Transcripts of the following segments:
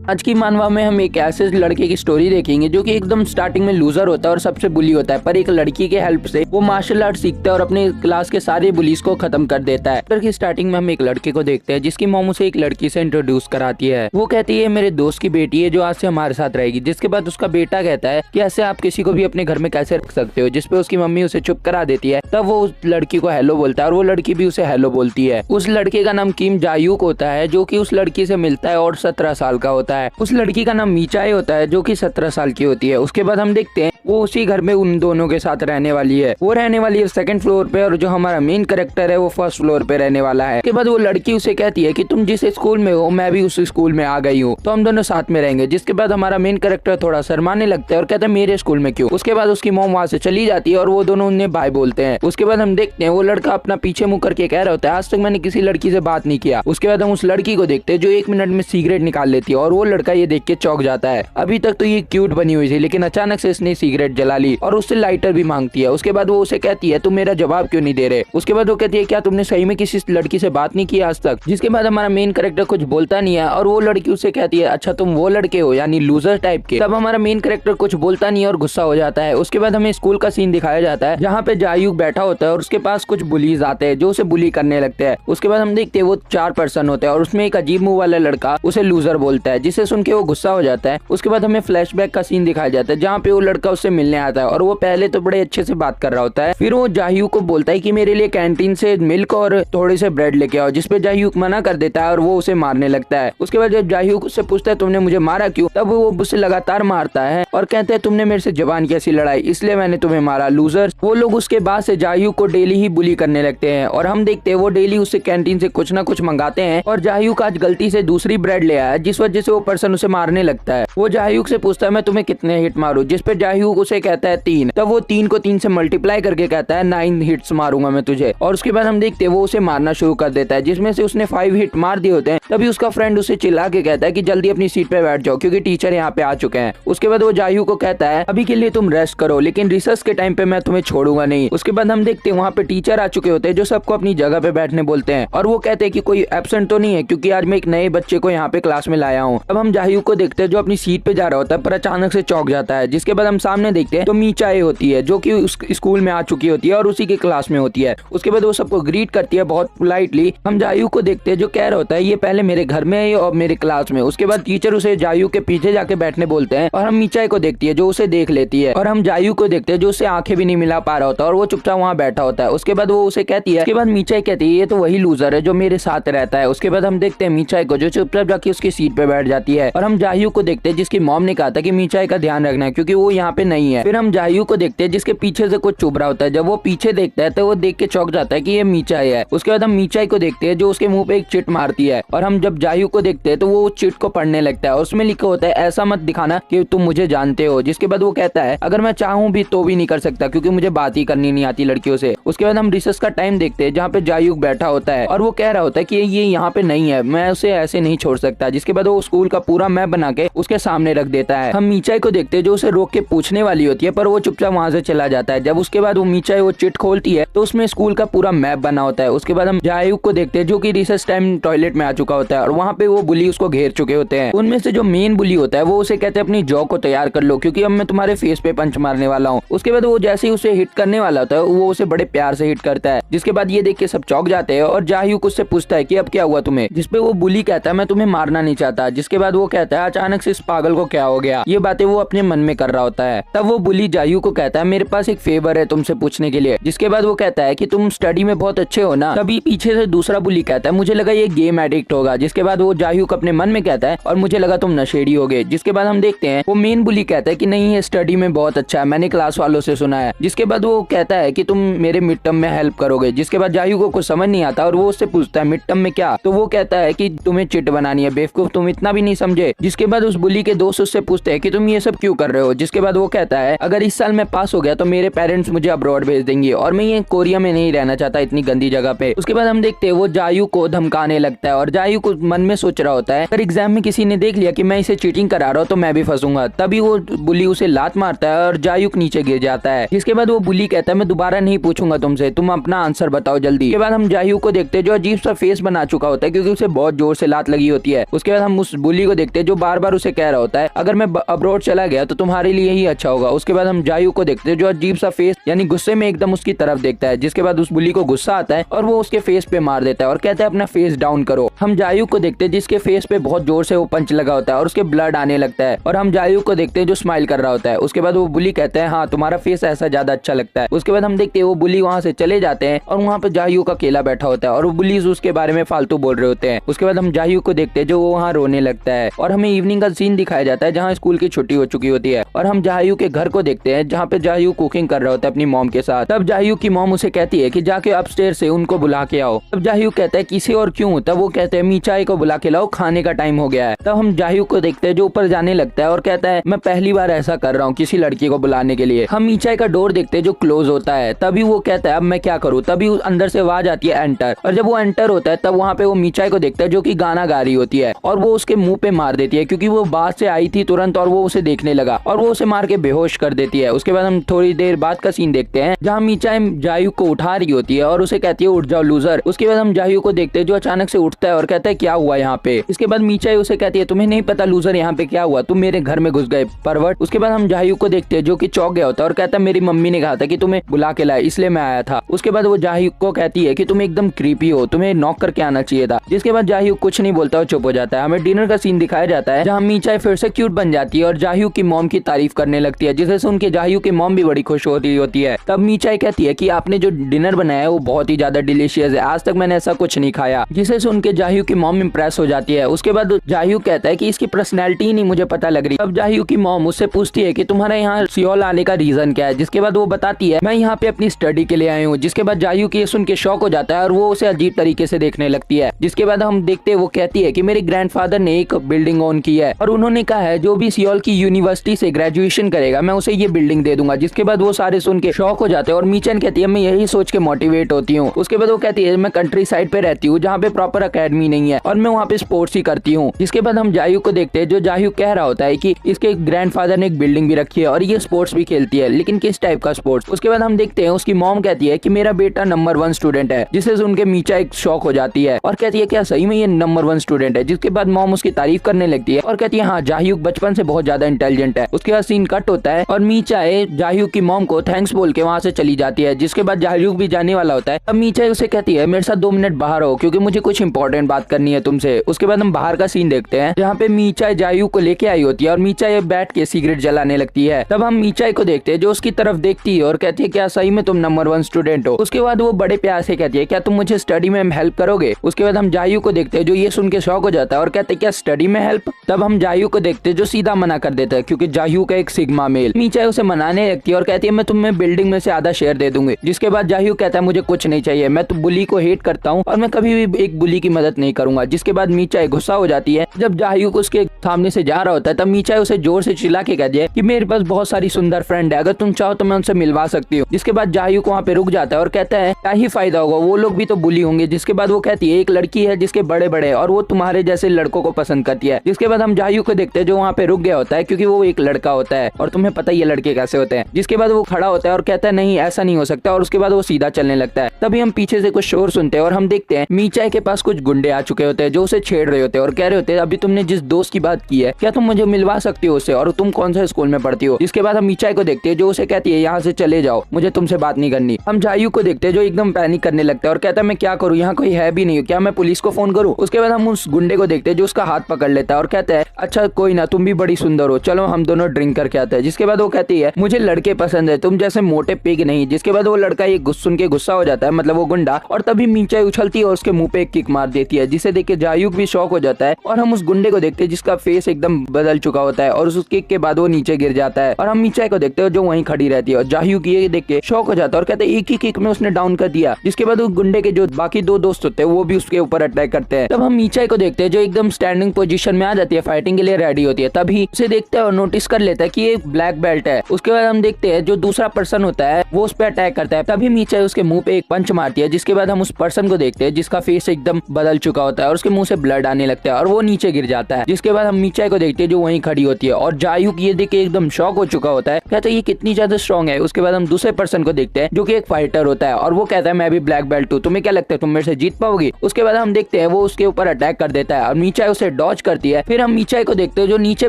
आज की मानवा में हम एक ऐसे लड़के की स्टोरी देखेंगे जो कि एकदम स्टार्टिंग में लूजर होता है और सबसे बुली होता है, पर एक लड़की के हेल्प से वो मार्शल आर्ट सीखता है और अपने क्लास के सारे बुलीज को खत्म कर देता है। फिर की स्टार्टिंग में हम एक लड़के को देखते हैं जिसकी मॉम उसे एक लड़की से इंट्रोड्यूस कराती है। वो कहती है मेरे दोस्त की बेटी है जो आज से हमारे साथ रहेगी। जिसके बाद उसका बेटा कहता है कि ऐसे आप किसी को भी अपने घर में कैसे रख सकते हो, जिसपे उसकी मम्मी उसे चुप करा देती है। तब वो उस लड़की को हेलो बोलता है और वो लड़की भी उसे हेलो बोलती है। उस लड़के का नाम किम जायूक होता है जो कि उस लड़की से मिलता है और 17 साल का होता है। उस लड़की का नाम मीचाई होता है जो कि 17 साल की होती है। उसके बाद हम देखते हैं वो उसी घर में उन दोनों के साथ रहने वाली है। वो रहने वाली है सेकंड फ्लोर पे और जो हमारा मेन कैरेक्टर है वो फर्स्ट फ्लोर पे रहने वाला है। उसके बाद वो लड़की उसे कहती है कि तुम जिस स्कूल में हो मैं भी उस स्कूल में आ गई हूँ, तो हम दोनों साथ में रहेंगे। जिसके बाद हमारा मेन कैरेक्टर थोड़ा शर्माने लगता है और कहता है मेरे स्कूल में क्यों। उसके बाद उसकी मॉम वहाँ से चली जाती है और वो दोनों उन्हें बाय बोलते हैं। उसके बाद हम देखते हैं वो लड़का अपना पीछे मुँह करके कह रहा होता है आज तक मैंने किसी लड़की से बात नहीं किया। उसके बाद हम उस लड़की को देखते हैं जो 1 मिनट में सिगरेट निकाल लेती है और वो लड़का ये देख के चौंक जाता है। अभी तक तो ये क्यूट बनी हुई थी लेकिन अचानक से इसने सिगरेट जला ली और उससे लाइटर भी मांगती है। उसके बाद वो उसे कहती है तुम मेरा जवाब क्यों नहीं दे रहे। उसके बाद वो कहती है क्या तुमने सही में किसी लड़की से बात नहीं की आज तक। जिसके बाद हमारा मेन कैरेक्टर कुछ बोलता नहीं है और वो लड़की उसे कहती है अच्छा तुम वो लड़के हो यानी लूजर टाइप के। तब हमारा मेन कैरेक्टर कुछ बोलता नहीं है और गुस्सा हो जाता है। उसके बाद हमें स्कूल का सीन दिखाया जाता है जहाँ पे जायूक बैठा होता है और उसके पास कुछ बुलीज आते हैं जो उसे बुली करने लगते हैं। उसके बाद हम देखते हैं वो 4 पर्सन होते हैं और उसमें एक अजीब मुंह वाला लड़का उसे लूजर बोलता है जिसे सुन के वो गुस्सा हो जाता है। उसके बाद हमें फ्लैशबैक का सीन दिखाया जाता है जहाँ पे वो लड़का उससे मिलने आता है और वो पहले तो बड़े अच्छे से बात कर रहा होता है। फिर वो जाह्यूक को बोलता है कि मेरे लिए कैंटीन से मिल्क और थोड़े से ब्रेड लेके आओ, जिसपे जाह्यूक मना कर देता है और वो उसे मारने लगता है। उसके बाद जब जाह्यूक उससे पूछता है तुमने मुझे मारा क्यों, तब वो उसे लगातार मारता है और कहता है तुमने मेरे से जबान कैसी लड़ाई इसलिए मैंने तुम्हें मारा लूजर। वो लोग उसके बाद से जाह्यूक को डेली ही बुली करने लगते हैं और हम देखते हैं वो डेली उससे कैंटीन से कुछ ना कुछ मंगाते हैं और जाह्यूक आज गलती से दूसरी ब्रेड ले आया जिस वजह से वो पर्सन उसे मारने लगता है। वो जाह्यूक से पूछता है मैं तुम्हें कितने हिट मारूं, जिसपे जाह्यूक उसे कहता है 3। तब वो 3 को 3 से मल्टीप्लाई करके कहता है 9 हिट्स मारूंगा मैं तुझे। और उसके बाद हम देखते हैं वो उसे मारना शुरू कर देता है जिसमें से उसने 5 हिट मार दिए होते हैं। तभी उसका फ्रेंड उसे चिल्ला के कहता है कि जल्दी अपनी सीट पे बैठ जाओ क्योंकि टीचर यहाँ पे आ चुके हैं। उसके बाद वो जाह्यूक को कहता है अभी के लिए तुम रेस्ट करो लेकिन रिसर्च के टाइम पे मैं तुम्हें छोड़ूंगा नहीं। उसके बाद हम देखते हैं वहाँ पे टीचर आ चुके होते हैं जो सबको अपनी जगह पे बैठने बोलते हैं और वो कहते हैं कि कोई एब्सेंट तो नहीं है क्योंकि आज मैं एक नए बच्चे को यहाँ पे क्लास में लाया हूँ। अब हम जाह्यूक को देखते हैं जो अपनी सीट पे जा रहा होता है पर अचानक से चौंक जाता है। जिसके बाद हम सामने देखते हैं तो मीचाई होती है जो कि उस स्कूल में आ चुकी होती है और उसी की क्लास में होती है। उसके बाद वो सबको ग्रीट करती है बहुत पोलाइटली। हम जाह्यूक को देखते हैं जो कह रहा होता है ये पहले मेरे घर में और मेरे क्लास में। उसके बाद टीचर उसे जाह्यूक के पीछे जाके बैठने बोलते हैं और हम मीचाई को देखती है जो उसे देख लेती है और हम जाह्यूक को देखते हैं जो उसे आंखें भी नहीं मिला पा रहा होता और वो चुपचाप वहाँ बैठा होता है। उसके बाद वो उसे कहती है, उसके बाद मीचाई कहती है ये तो वही लूजर है जो मेरे साथ रहता है। उसके बाद हम देखते हैं मीचाई को जो चुपचाप जाके उसकी सीट पे बैठ जाती है और हम जाह्यूक को देखते हैं जिसकी मॉम ने कहा था कि मीचाई का ध्यान रखना है क्योंकि वो यहाँ पे नहीं है। फिर हम जाह्यूक को देखते हैं जिसके पीछे से कुछ चुभ रहा होता है। जब वो पीछे देखता है तो वो देख के चौंक जाता है कि ये मीचाई है। उसके बाद हम मीचाई को देखते हैं जो उसके मुंह पे एक चिट मारती है और हम जब जाह्यूक को देखते हैं तो वो चिट को पढ़ने लगता है और उसमें लिखा होता है ऐसा मत दिखाना कि तुम मुझे जानते हो। जिसके बाद वो कहता है अगर मैं चाहूँ भी तो भी नहीं कर सकता क्योंकि मुझे बात ही करनी नहीं आती लड़कियों से। उसके बाद हम रिसर्च का टाइम देखते हैं जहाँ पे जाह्यूक बैठा होता है और वो कह रहा होता है कि ये यहाँ पे नहीं है, मैं उसे ऐसे नहीं छोड़ सकता। जिसके बाद वो स्कूल का पूरा मैप बना के उसके सामने रख देता है। हम मीचाई को देखते हैं जो उसे रोक के पूछने वाली होती है पर वो चुपचाप वहाँ से चला जाता है। जब उसके बाद वो मीचाई वो चिट खोलती है तो उसमें स्कूल का पूरा मैप बना होता है। उसके बाद हम जाह्यूक को देखते हैं जो कि रिसर्च टाइम टॉयलेट में आ चुका होता है और वहाँ पे वो बुली उसको घेर चुके होते हैं। उनमें से जो मेन बुली होता है वो उसे कहते हैं अपनी जॉ को तैयार कर लो क्योंकि अब मैं तुम्हारे फेस पे पंच मारने वाला हूँ। उसके बाद वो जैसे ही उसे हिट करने वाला होता है वो उसे बड़े प्यार से हिट करता है। जिसके बाद ये देख के सब चौंक जाते हैं और जाह्यूक उससे पूछता है कि अब क्या हुआ तुम्हें, जिसपे वो बुली कहता है मैं तुम्हें मारना नहीं चाहता। जिसके बाद वो कहता है अचानक से इस पागल को क्या हो गया। ये बातें वो अपने मन में कर रहा होता है। तब वो बुली जाह्यूक को कहता है मेरे पास एक फेवर है तुमसे पूछने के लिए। जिसके बाद वो कहता है कि तुम स्टडी में बहुत अच्छे हो ना। तभी पीछे से दूसरा बुली कहता है मुझे लगा ये गेम एडिक्ट होगा। जिसके बाद वो जाह्यूक अपने मन में कहता है और मुझे लगा तुम नशेड़ी हो गए। जिसके बाद हम देखते हैं वो मेन बुली कहता है कि नहीं ये स्टडी में बहुत अच्छा है, मैंने क्लास वालों से सुना है। जिसके बाद वो कहता है कि तुम मेरे मिड टर्म में हेल्प करोगे। जिसके बाद जाह्यूक को कुछ समझ नहीं आता और वो उससे पूछता है मिड टर्म में क्या, तो वो कहता है कि तुम्हें चिट बनानी है बेवकूफ, तुम इतना भी नहीं समझे। जिसके बाद उस बुली के दोस्त उससे पूछते हैं कि तुम ये सब क्यों कर रहे हो। जिसके बाद वो कहता है अगर इस साल मैं पास हो गया तो मेरे पेरेंट्स मुझे अब्रॉड भेज देंगे और मैं ये कोरिया में नहीं रहना चाहता इतनी गंदी जगह पे। उसके बाद हम देखते हैं वो जायू को धमकाने लगता है और जायू को मन में सोच रहा होता है अगर एग्जाम में किसी ने देख लिया कि मैं इसे चीटिंग करा रहा हूँ तो मैं भी फंसूंगा। तभी वो बुली उसे लात मारता है और जायू नीचे गिर जाता है। जिसके बाद वो बुली कहता है मैं दोबारा नहीं पूछूंगा तुमसे, तुम अपना आंसर बताओ जल्दी। उसके बाद हम जायू को देखते हैं जो अजीब सा फेस बना चुका होता है क्योंकि उसे बहुत जोर से लात लगी होती है। उसके बाद हम उस बुली को देखते हैं जो बार बार उसे कह रहा होता है अगर मैं अब्रॉड चला गया तो तुम्हारे लिए ही अच्छा होगा। उसके बाद हम जायू को देखते हैं जो अजीब सा फेस यानी गुस्से में एकदम उसकी तरफ देखता है। जिसके बाद उस बुली को गुस्सा आता है और वो उसके फेस पे मार देता है और कहता है अपना फेस डाउन करो। हम जायू को देखते हैं जिसके फेस पे बहुत जोर से वो पंच लगा होता है और उसके ब्लड आने लगता है और हम जायू को देखते हैं जो स्माइल कर रहा होता है। उसके बाद वो बुली कहता है हाँ तुम्हारा फेस ऐसा ज्यादा अच्छा लगता है। उसके बाद हम देखते हैं वो बुली वहाँ से चले जाते हैं और वहाँ पे जायू का अकेला बैठा होता है और वो बुलीज उसके बारे में फालतू बोल रहे होते हैं। उसके बाद हम जायू को देखते हैं जो वो वहाँ रोने लगता है और हमें इवनिंग का सीन दिखाया जाता है जहाँ स्कूल की छुट्टी हो चुकी होती है और हम जायू के घर को देखते हैं जहाँ पे जायू कुकिंग कर रहा होता है अपनी मॉम के साथ। तब जायू की मॉम उसे कहती है कि जाके अपस्टेयर से उनको बुला के आओ। तब जायू कहता है किसे और क्यों? तब वो कहते हैं मीचाई को बुला के लाओ, खाने का टाइम हो गया है। तब हम जायू को देखते हैं जो ऊपर जाने लगता है और कहता है मैं पहली बार ऐसा कर रहा हूँ किसी लड़की को बुलाने के लिए। हम मीचाई का डोर देखते हैं जो क्लोज होता है। तभी वो कहता है अब मैं क्या करूँ। तभी अंदर से आवाज आती है एंटर, और जब वो एंटर होता है तब वहाँ पे वो मीचाई को देखता है जो कि गाना गा रही होती है और वो उसके मुंह पे मार देती है क्योंकि वो बाहर से आई थी तुरंत और वो उसे देखने लगा और वो उसे मार के बेहोश कर देती है। उसके बाद हम थोड़ी देर बाद का सीन देखते हैं जहाँ मीचाई जायू को उठा रही होती है और उसे कहती है उठ जाओ लूजर। उसके बाद हम जायू को देखते हैं जो अचानक से उठता है और कहता है क्या हुआ यहाँ पे। इसके बाद मीचाई उसे कहती है तुम्हें नहीं पता लूजर यहाँ पे क्या हुआ, तुम मेरे घर में घुस गए परवर्ट। उसके बाद हम जायू को देखते हैं जो कि चौंक गया होता है और कहता है मेरी मम्मी ने कहा था कि तुम्हें बुला के लाए इसलिए मैं आया था। उसके बाद वो जायू को कहती है कि तुम एकदम क्रीपी हो, तुम्हें नॉक करके आना चाहिए था। जिसके बाद जायू कुछ नहीं बोलता और चुप हो जाता है। हमें डिनर का सीन दिखाया जाता है जहाँ मीचाई फिर से क्यूट बन जाती है और जायू की मॉम की तारीफ करने लगती है जिसे सुन के जायू की मॉम भी बड़ी खुश होती है। तब मीचाई कहती है कि आपने जो डिनर बनाया है वो बहुत ही ज्यादा डिलीशियस है, आज तक मैंने ऐसा कुछ नहीं खाया। जिसे सुन के जायू की मॉम इम्प्रेस हो जाती है। उसके बाद जायू कहता है कि इसकी पर्सनैलिटी नहीं मुझे पता लग रही। तब जायू की मॉम उससे पूछती है कि तुम्हारे यहाँ सियोल आने का रीजन क्या है। जिसके बाद वो बताती है मैं यहाँ पे अपनी स्टडी के लिए आई हूँ। जिसके बाद जायू की सुन के शौक हो जाता है और वो उसे अजीब तरीके से देखने लगती है। जिसके बाद हम देखते हैं वो कहती है कि मेरे ग्रैंडफादर ने एक बिल्डिंग ओन की है और उन्होंने कहा है जो भी सियोल की यूनिवर्सिटी से ग्रेजुएशन करेगा मैं उसे ये बिल्डिंग दे दूंगा। जिसके बाद वो सारे सुन के शौक हो जाते हैं और मीचन कहती है मैं यही सोच के मोटिवेट होती हूँ। उसके बाद वो कहती है मैं कंट्री साइड पे रहती हूँ जहाँ पे प्रॉपर अकेडमी नहीं है और मैं वहाँ पे स्पोर्ट्स ही करती हूँ। जिसके बाद हम जायू को देखते हैं जो जायू कह रहा होता है कि इसके ग्रैंडफादर ने एक बिल्डिंग भी रखी है और ये स्पोर्ट्स भी खेलती है, लेकिन किस टाइप का स्पोर्ट्स। उसके बाद हम देखते हैं उसकी मॉम कहती है कि मेरा बेटा नंबर 1 स्टूडेंट है। जिससे सुन के मीचा एक शौक हो जाती है और कहती है क्या सही में ये नंबर 1 स्टूडेंट है। जिसके बाद मॉम उसकी तारीफ करने लगती है और कहती है हाँ जायू बचपन से बहुत ज्यादा इंटेलिजेंट है। उसके बाद सीन कट होता है और मीचाई जायू की मॉम को थैंक्स बोल के वहाँ से चली जाती है। जिसके बाद जायू भी जाने वाला होता है। अब मीचाई उसे कहती है मेरे साथ 2 मिनट बाहर हो क्योंकि मुझे कुछ इंपॉर्टेंट बात करनी है तुमसे। उसके बाद हम बाहर का सीन देखते हैं जहाँ पे मीचाई जायू को लेके आई होती है और मीचाई बैठ के सिगरेट जलाने लगती है। तब हम मीचाई को देखते हैं जो उसकी तरफ देखती है और कहती है क्या सही में तुम नंबर 1 स्टूडेंट हो। उसके बाद वो बड़े प्यार से कहती है क्या तुम मुझे स्टडी में हेल्प करोगे। उसके बाद हम जायू को देखते हैं जो ये सुन के शौक हो जाता है और कहते हैं क्या स्टडी में हेल्प। तब हम जायू को देखते हैं जो सीधा मना कर देता है क्योंकि जायू का एक सिग्मा मेल। मीचाई उसे मनाने लगती है और कहती है मैं तुम्हें बिल्डिंग में से आधा शेयर दे दूंगी। जिसके बाद जायू कहता है मुझे कुछ नहीं चाहिए, मैं तो बुली को हेट करता हूँ और मैं कभी भी एक बुली की मदद नहीं करूंगा। जिसके बाद मीचाई गुस्सा हो जाती है। जब जायू को उसके सामने से जा रहा होता है तब मीचाई उसे जोर से चिल्ला के कहती है कि मेरे पास बहुत सारी सुंदर फ्रेंड है, अगर तुम चाहो तो मैं उनसे मिलवा सकती हूँ। जिसके बाद जायू को वहाँ पे रुक जाता है और कहता है क्या ही फायदा होगा, वो लोग भी तो बुली होंगे। जिसके बाद वो कहती है एक लड़की है जिसके बड़े बड़े और वो तुम्हारे जैसे लड़कों को पसंद करती है। जिसके बाद हम जायू को देखते हैं जो वहाँ पे रुक गया होता है क्योंकि वो एक लड़का होता है और तुम्हें पता ही है लड़के कैसे होते हैं। जिसके बाद वो खड़ा होता है और कहता है नहीं ऐसा नहीं हो सकता और उसके बाद वो सीधा चलने लगता है। तभी हम पीछे से कुछ शोर सुनते हैं और हम देखते हैं मीचाई के पास कुछ गुंडे आ चुके होते हैं जो उसे छेड़ रहे होते हैं और कह रहे होते हैं अभी तुमने जिस दोस्त की बात की है क्या तुम मुझे मिलवा सकती हो उससे और तुम कौन से स्कूल में पढ़ती हो। जिसके बाद हम मीचाई को देखते हैं जो उसे कहती है यहाँ से चले जाओ, मुझे तुमसे बात नहीं करनी। हम जायू को देखते हैं जो एकदम पैनिक करने लगता है और कहता है मैं क्या करूँ, यहाँ कोई है भी नहीं, क्या मैं पुलिस को फोन करूँ। उसके बाद हम उस गुंडे को देखते हैं जो उसका हाथ पकड़ लेता है और कहता है अच्छा कोई ना, तुम भी बड़ी सुंदर हो, चलो हम दोनों ड्रिंक करके आते हैं। जिसके बाद वो कहती है मुझे लड़के पसंद है, तुम जैसे मोटे पिग नहीं। जिसके बाद वो लड़का ये सुन के गुस्सा हो जाता है, मतलब वो गुंडा, और तभी मीचाई उछलती है और उसके मुंह पे एक किक मार देती है जिसे देख के जायू भी शॉक हो जाता है। और हम उस गुंडे को देखते हैं जिसका फेस एकदम बदल चुका होता है और उस किक के बाद वो नीचे गिर जाता है। और हम मीचाई को देखते हैं जो वहीं खड़ी रहती है और जायू की ये देख के शॉक हो जाता है और कहते हैं एक ही किक में उसने डाउन कर दिया। जिसके बाद वो गुंडे के जो बाकी 2 दोस्त होते हैं वो भी उसके ऊपर अटैक करते हैं। तब हम मीचाई को देखते हैं जो एकदम स्टैंडिंग पोजीशन में आ जाती है, फाइटिंग के लिए रेडी होती है। तभी उसे देखता है और नोटिस कर लेता है कि ये ब्लैक बेल्ट है। उसके बाद हम देखते हैं जो दूसरा पर्सन होता है वो उस पर अटैक करता है, तभी मीचाई उसके मुंह पे एक पंच मारती है, जिसके बाद हम उस पर्सन को देखते हैं जिसका फेस एकदम बदल चुका होता है और उसके मुंह से ब्लड आने लगता है और वो नीचे गिर जाता है। जिसके बाद हम मीचाई को देखते हैं जो वहीं खड़ी होती है और जायूक ये देख के एकदम शॉक हो चुका होता है, कहता है ये कितनी ज्यादा स्ट्रॉन्ग है। उसके बाद हम दूसरे पर्सन को देखते हैं जो कि एक फाइटर होता है और वो कहता है मैं भी ब्लैक बेल्ट हूँ, तुम्हें क्या लगता है तुम मेरे से जीत पाओगी। उसके बाद हम देखते हैं वो उसके ऊपर अटैक कर देता है और मीचाई उसे डॉज करती है। फिर हम मीचाई को देखते हैं जो नीचे